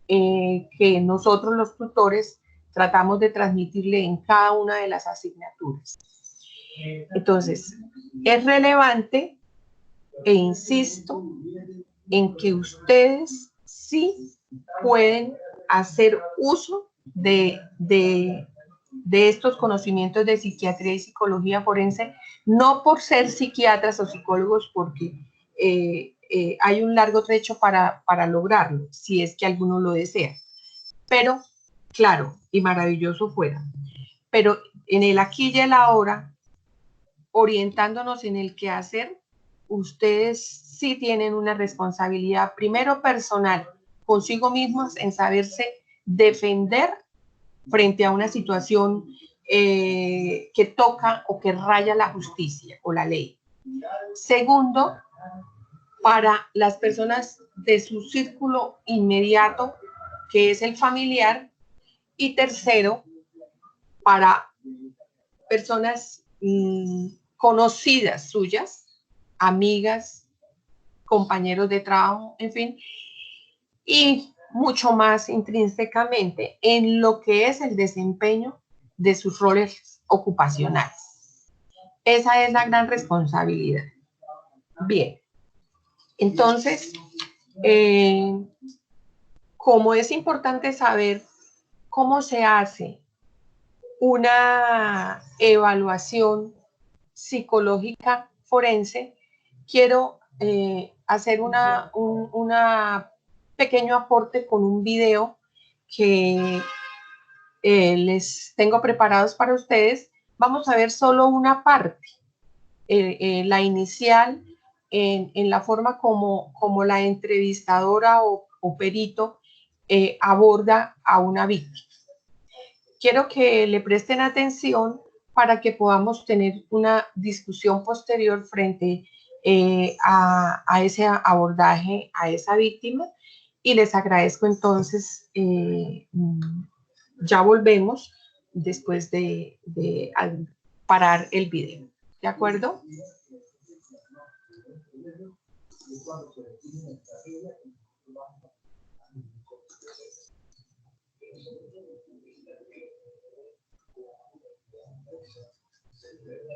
que nosotros los tutores tratamos de transmitirle en cada una de las asignaturas. Entonces, es relevante e insisto en que ustedes sí pueden hacer uso de estos conocimientos de psiquiatría y psicología forense, no por ser psiquiatras o psicólogos, porque hay un largo trecho para lograrlo, si es que alguno lo desea. Pero, claro, y maravilloso fuera. Pero en el aquí y el ahora, orientándonos en el qué hacer, ustedes sí tienen una responsabilidad, primero personal, consigo mismos, en saberse defender frente a una situación que toca o que raya la justicia o la ley. Segundo, para las personas de su círculo inmediato, que es el familiar. Y tercero, para personas conocidas suyas, amigas, compañeros de trabajo, en fin, y mucho más intrínsecamente en lo que es el desempeño de sus roles ocupacionales. Esa es la gran responsabilidad. Bien, entonces, como es importante saber cómo se hace una evaluación psicológica forense, quiero hacer un pequeño aporte con un video que les tengo preparados para ustedes. Vamos a ver solo una parte, la inicial, en la forma como la entrevistadora o perito aborda a una víctima. Quiero que le presten atención para que podamos tener una discusión posterior frente a ese abordaje a esa víctima, y les agradezco entonces. Ya volvemos después de parar el video. ¿De acuerdo?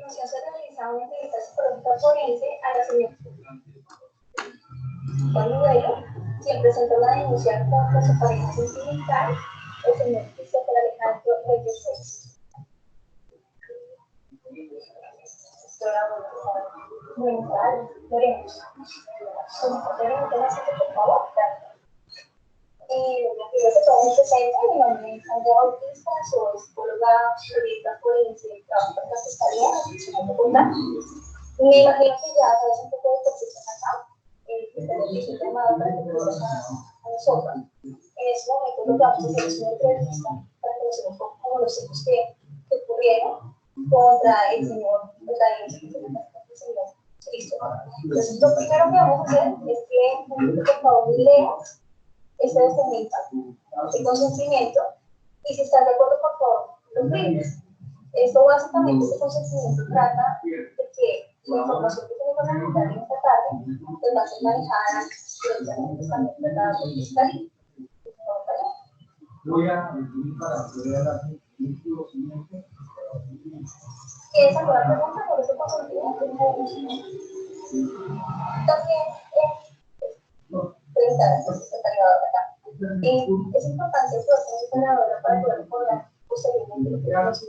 Se realizaba una entrevista psicológica forense a la señora. Cuando ello, quien presentó la denuncia contra su pareja sentimental, el señor Christopher Alejandro Reyes Reyes. Buenas tardes, Lorenzo. ¿Podemos tener asiento, por favor? Primero que todo, me presento. Mi nombre es Andrea Bautista, soy psicóloga jurídica forense, trabajo para la Fiscalía de Bogotá. Me imagino que ya sabes un poco de por qué estás acá. Tenemos un llamado para que nos a nosotros. En este momento lo que vamos a hacer es una entrevista para conocer un poco como los hechos que ocurrieron contra el señor, la señor Cristo. Entonces, lo primero que vamos a hacer es que, por favor, leas este documento de consentimiento y si estás de acuerdo, por favor, lo firmes. Esto básicamente, este consentimiento trata de que la información que tenemos a contar en esta tarde pues va a ser manejada directamente también tratada por Fiscalía. ¿Quieres alguna pregunta por ese consentimiento? También, es importante que la senadora para poder recordar posteriormente lo que vamos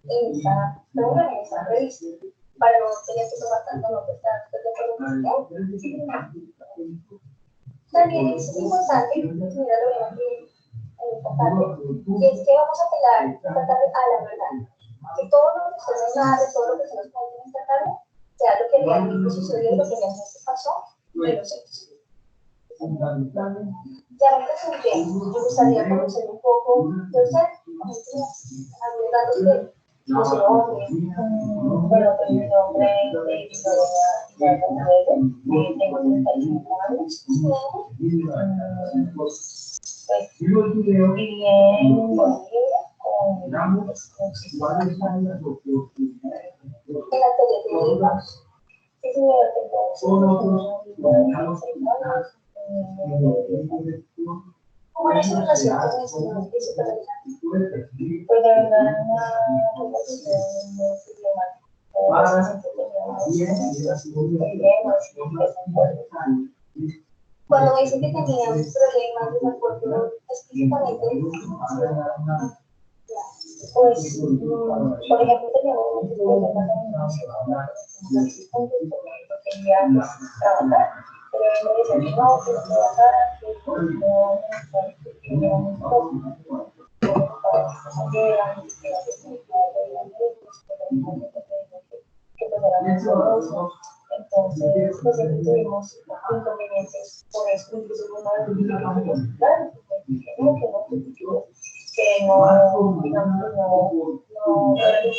en esta reunión, en esta revista, para no tener que tomar tanto nota de acuerdo con usted. También es importante, señora Lorena, que es importante, y es que vamos a apelar esta tarde a la verdad. Que todo lo que usted nos narre, todo lo que se nos cuenta en esta tarde, sea lo que realmente sucedió, lo que realmente pasó, de los hechos. Ya me presenté, me gustaría conocer un poco de usted, algunos datos de su nombre. Bueno, pues mi nombre es Lorena Isabel, tengo 35 años. Pues viví en Bolivia con en la actualidad tengo hijos. Sí, señora, tengo años. ¿Cómo es su relación con el señor Christopher Alejandro? Pues de verdad, una relación muy problemática. Cuando me dicen que tenía problemas de acuerdo explícitamente, pues, por ejemplo, teníamos muchos problemas en mi relación, quería trabajar. Pero me dicen, no, que no trabajar, que entonces, pues siempre tuvimos inconvenientes por eso, incluso una vez que no, digamos, no era que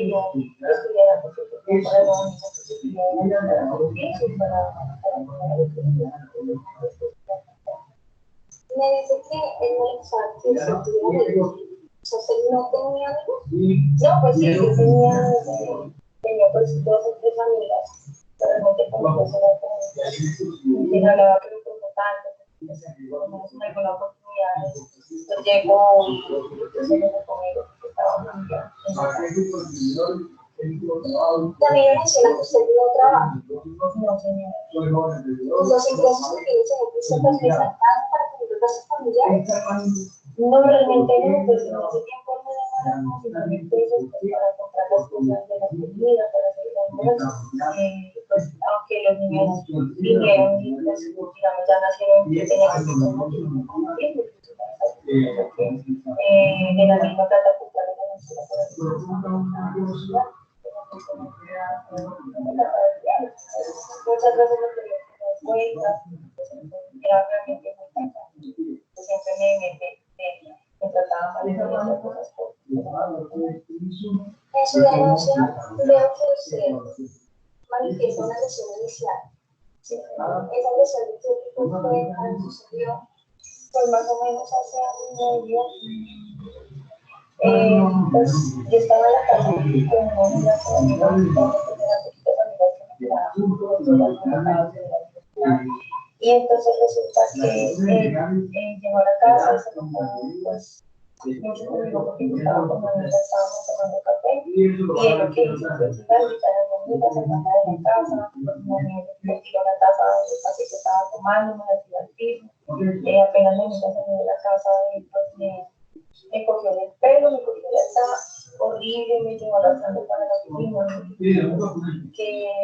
yo estudiara porque para lo único que yo quería era me dice que él no sabe que se tuviera amigos. ¿Usted no tenía amigos? No, pues sí, yo tenía pues 2 o 3 amigas, pero realmente como yo solo no hablaba que me tanto, no me dio la oportunidad, yo llego y se me conmigo porque estaba muy bien. También menciona que usted no trabaja. No, señora. Los ingresos que tiene señor Christopher les alcanzan para cubrir los gastos familiares. No, realmente no, pues en ese tiempo me dejaron como 50.000 pesos para comprar las cosas de la comida, para hacer el almuerzo. Pues aunque los niños vinieron y pues digamos ya nacieron, tenían que tener un tiempo. de la misma plata cultural de la muchas veces lo que yo cuenta era realmente muy cansado. Siempre me trataba mal y me hacía cosas por en su denuncia veo que usted manifiesta una lesión inicial. ¿Sí? Esa lesión de qué tipo fue cuando sucedió, pues más o menos hace año y medio. Pues yo estaba en la casa con una amiga con una poquitas amigas que me quedaban y entonces resulta que llegó a la casa y se enojó pues mucho conmigo porque yo estaba con mi amiga, estábamos tomando café y él lo que hizo fue invitar a mi amiga a sacarla de la casa, mi amiga le tiró la taza del café que estaba tomando, me la tiró al piso, apenas mi amiga salió de la casa pues me cogió del pelo, me cogió de acá, horrible, me llevó arrastrando para la oficina, que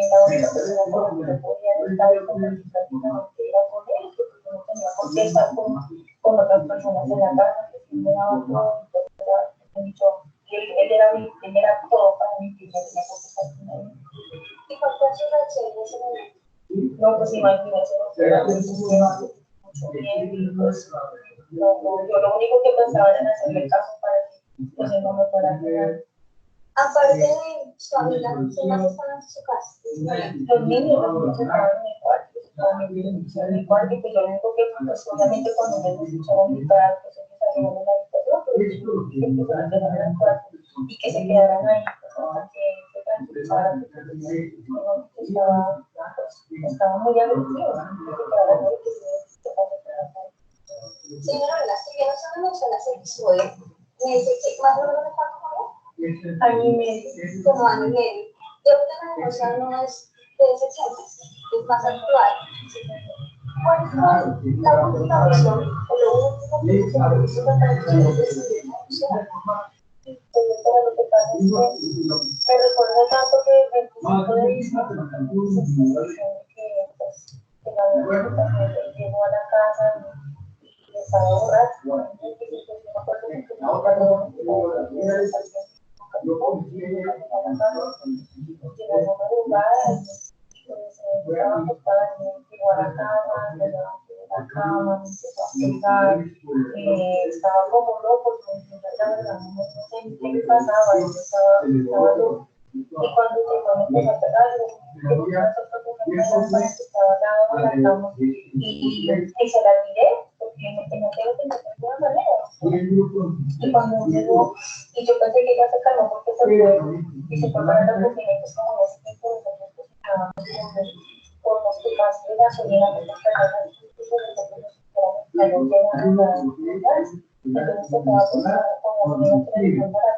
la única persona con la que yo podía estar y compartir prácticamente era con él, porque yo no tenía por qué estar con otras personas en la casa, que sí me daba todo, me dicho, él era todo para mí, que no tenía por qué estar con él. ¿Y cuál fue su reacción en ese momento? No, pues imagínense, era mucho miedo y pues no, yo lo único que pensaba era en hacerle caso para que pues él no me fuera a quedar. Aparte de su amiga, ¿quién más estaba en su casa? Los niños, estaban en mi cuarto, en mi cuarto, y pues yo lo único que, pues obviamente cuando me escucharon gritar, pues ellos salieron de la habitación, pero yo que empezaron a quedar en el cuarto y que se quedaran ahí, pues hasta que se tranquilizaran, pues estaba muy agresivo, que se quedaran ahí, que se quedaran ahí. Señora, si bien no son las episodios, me dice que más o menos me cuánto murió. Año y medio. Como año y medio. Yo creo que la denuncia no es de ese tiempo, es más actual. ¿Cuál fue la última versión o lo último que se hizo para que ustedes decidieran denunciar? Pero lo que pasa es que me recuerdo tanto que el 25 de diciembre que la verdad llegó a la casa y estaba borracho. Estaba como loco, la verdad, no sé qué pasaba, estaba loco. Y cuando llegó me empezó a pegar, estaba al lado de y se la miré, porque me tenía que defender de alguna manera. Y cuando llegó, y yo pensé que ella se calmó porque se fue, y se fue para la cocina, y pues como en ese tiempo nosotros cocinábamos con los pipas de gasolina de las personas, y se les dio que no llegan a las entonces se estaba con la comida que le dio para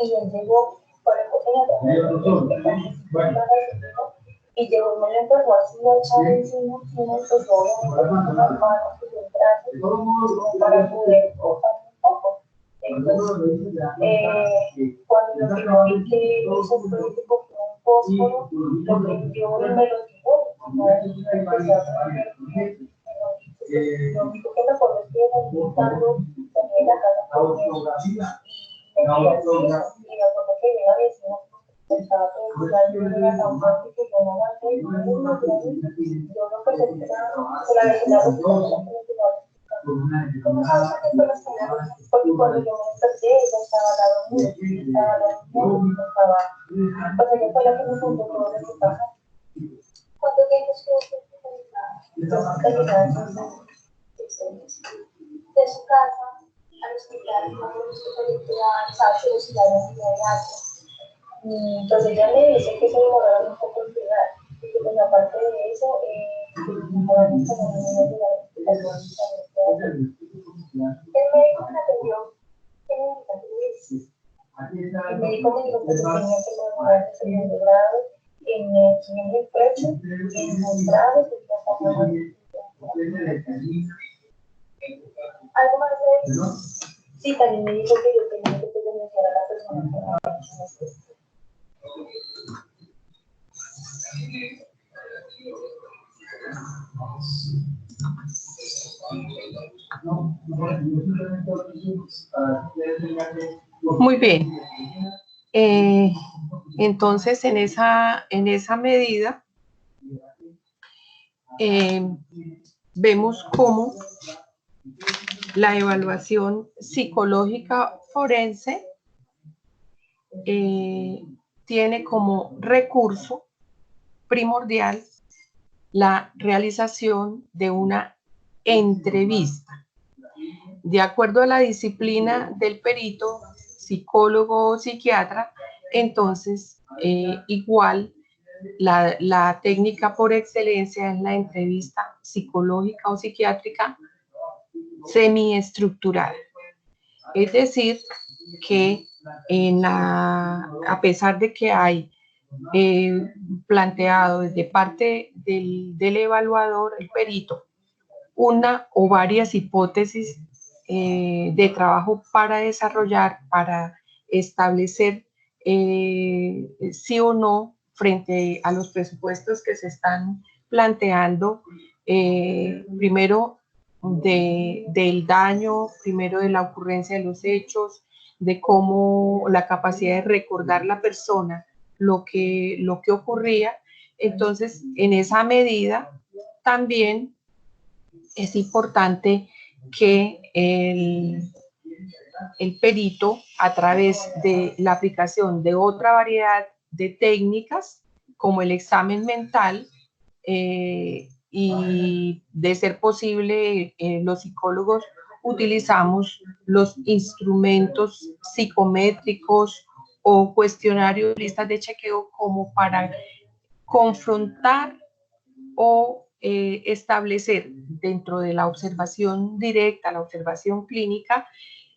y él llegó por el cocina y llegó y me le empezó así a echar encima y me empezó a las manos y los brazos para poder tocar un poco. Entonces, cuando lo primero que hizo fue que cogió un fósforo, lo prendió y me lo tiró. Lo único que me acuerdo es que me gritando, salí de la casa con él y me tiré al piso. Y me acuerdo que vi a la vecina estaba todo el día era tan fuerte que yo no aguanté y yo no lo que la vecina lo ¿cómo sabes que fue la escalera? Porque cuando yo me desperté, ella estaba al lado mío, pues ella fue la que me contó todo lo que pasa. ¿Cuánto tiempo estuvo de su casa al hospital? ¿Cómo se hospitales y pues ella me dice que se demoraron un poco en llegar y que pues aparte de eso, el médico me atendió, el médico me dijo que tenía que mejorar de segundo grado en el pecho, en los brazos y algo más de eso. Sí, también me dijo que yo tenía que denunciar a la persona que me había hecho esto. Muy bien. Entonces, en esa medida, vemos cómo la evaluación psicológica forense tiene como recurso primordial la realización de una entrevista. De acuerdo a la disciplina del perito, psicólogo o psiquiatra, entonces igual la técnica por excelencia es la entrevista psicológica o psiquiátrica semiestructurada. Es decir, que a pesar de que hay planteado desde parte del evaluador, el perito, una o varias hipótesis de trabajo para desarrollar, para establecer sí o no frente a los presupuestos que se están planteando, primero del daño, primero de la ocurrencia de los hechos, de cómo la capacidad de recordar la persona lo que ocurría. Entonces, en esa medida, también es importante que el perito, a través de la aplicación de otra variedad de técnicas, como el examen mental, y de ser posible, los psicólogos utilizamos los instrumentos psicométricos o cuestionarios, listas de chequeo, como para confrontar o establecer dentro de la observación directa, la observación clínica,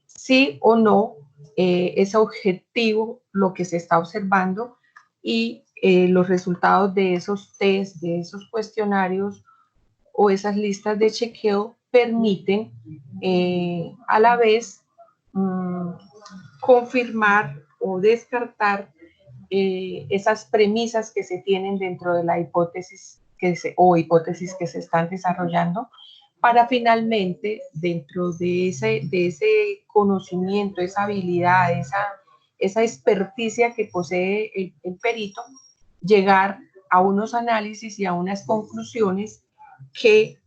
sí o no es objetivo lo que se está observando, y los resultados de esos test, de esos cuestionarios o esas listas de chequeo permiten a la vez confirmar o descartar esas premisas que se tienen dentro de la hipótesis hipótesis que se están desarrollando, para finalmente, dentro de ese conocimiento, esa habilidad, esa experticia que posee el perito, llegar a unos análisis y a unas conclusiones que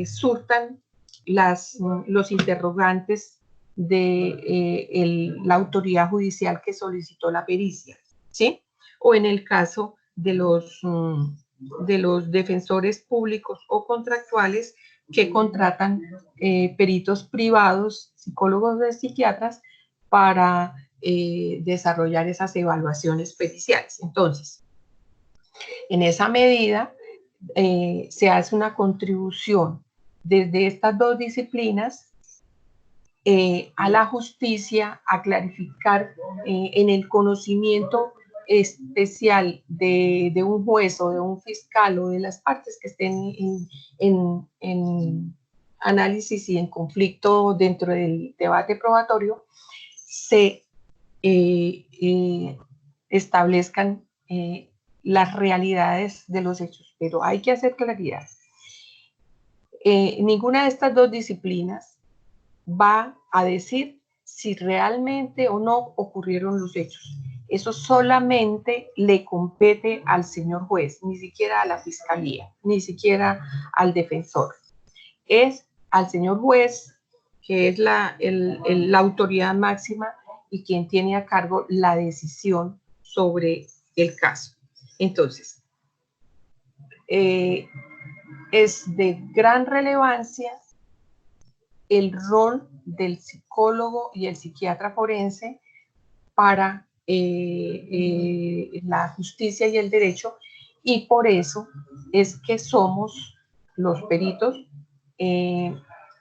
surtan los interrogantes de la autoridad judicial que solicitó la pericia, ¿sí? O en el caso de los defensores públicos o contractuales que contratan peritos privados, psicólogos de psiquiatras, para desarrollar esas evaluaciones periciales. Entonces, en esa medida, se hace una contribución desde estas dos disciplinas a la justicia, a clarificar en el conocimiento especial de un juez o de un fiscal o de las partes que estén en análisis y en conflicto dentro del debate probatorio, se establezcan las realidades de los hechos. Pero hay que hacer claridad. Ninguna de estas dos disciplinas va a decir si realmente o no ocurrieron los hechos. Eso solamente le compete al señor juez, ni siquiera a la fiscalía, ni siquiera al defensor. Es al señor juez, que es la autoridad máxima y quien tiene a cargo la decisión sobre el caso. Entonces, es de gran relevancia el rol del psicólogo y el psiquiatra forense para la justicia y el derecho, y por eso es que somos los peritos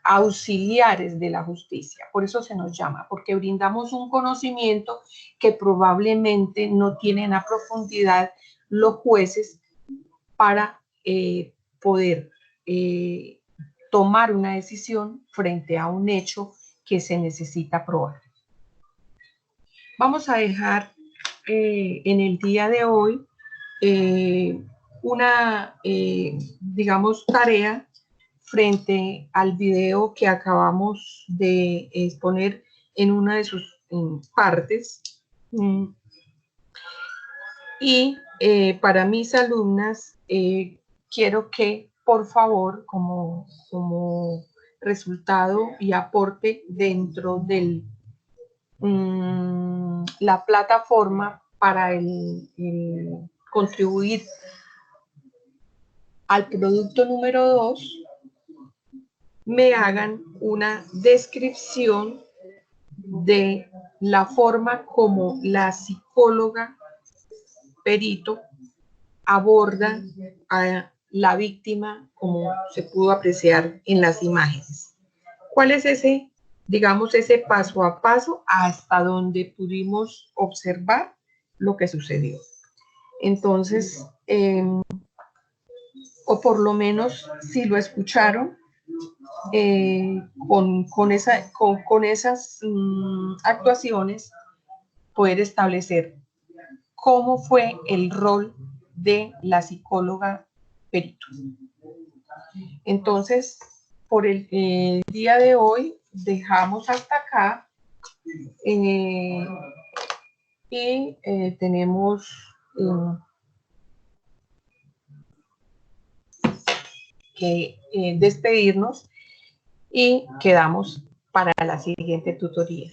auxiliares de la justicia. Por eso se nos llama, porque brindamos un conocimiento que probablemente no tienen a profundidad los jueces para poder tomar una decisión frente a un hecho que se necesita probar. Vamos a dejar en el día de hoy una, digamos, tarea frente al video que acabamos de exponer en una de sus partes. Y para mis alumnas, quiero que, por favor, como resultado y aporte dentro de la plataforma para el contribuir al producto número 2, me hagan una descripción de la forma como la psicóloga perito aborda a la víctima, como se pudo apreciar en las imágenes. ¿Cuál es ese, digamos, ese paso a paso hasta donde pudimos observar lo que sucedió? Entonces, o por lo menos si lo escucharon, con esas actuaciones, poder establecer cómo fue el rol de la psicóloga perito. Entonces, por el día de hoy dejamos hasta acá y tenemos que despedirnos y quedamos para la siguiente tutoría.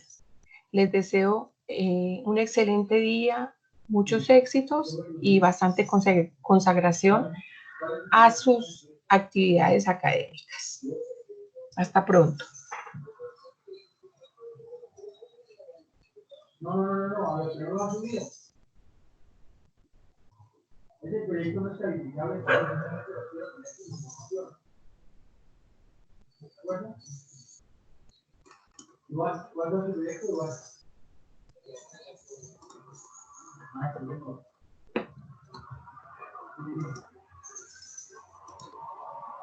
Les deseo un excelente día, muchos éxitos y bastante consagración a sus actividades académicas. Hasta pronto. No, a ver, pero no lo ha subido. Ese proyecto no es calificable. ¿De acuerdo? Igual, ¿cuándo es el proyecto? Igual. Perfecto.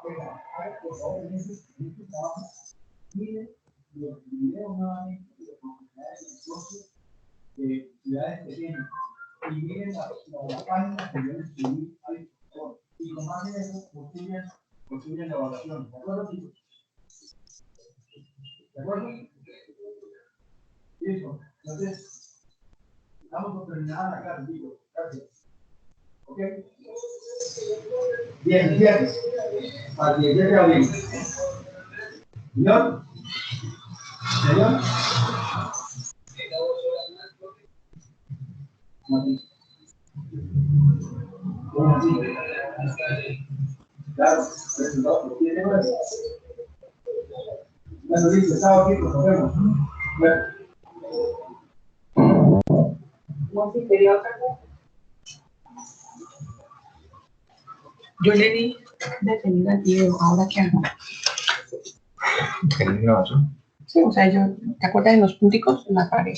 Venga, por favor, en este trabajo, miren los videos nuevamente de comunidades de negocios de ciudades pequeñas. Y miren la página que yo les escribí ahí, y con más de eso construyen la evaluación. ¿De acuerdo, chicos? ¿De acuerdo? Listo. Entonces, estamos por terminar la clase, chicos. Gracias. ¿Ok? Bien, fíjate. Para que llegue a bien. ¿Señor? ¿Señor? ¿Cómo así? Claro, resultado. ¿Tiene más? Bueno, listo, estaba aquí, pues nos vemos. Bueno. ¿Cómo si quería otra cosa? Yo le di detener al video, ¿ahora qué hago? Sí, o sea, ¿te acuerdas de los punticos? La pared.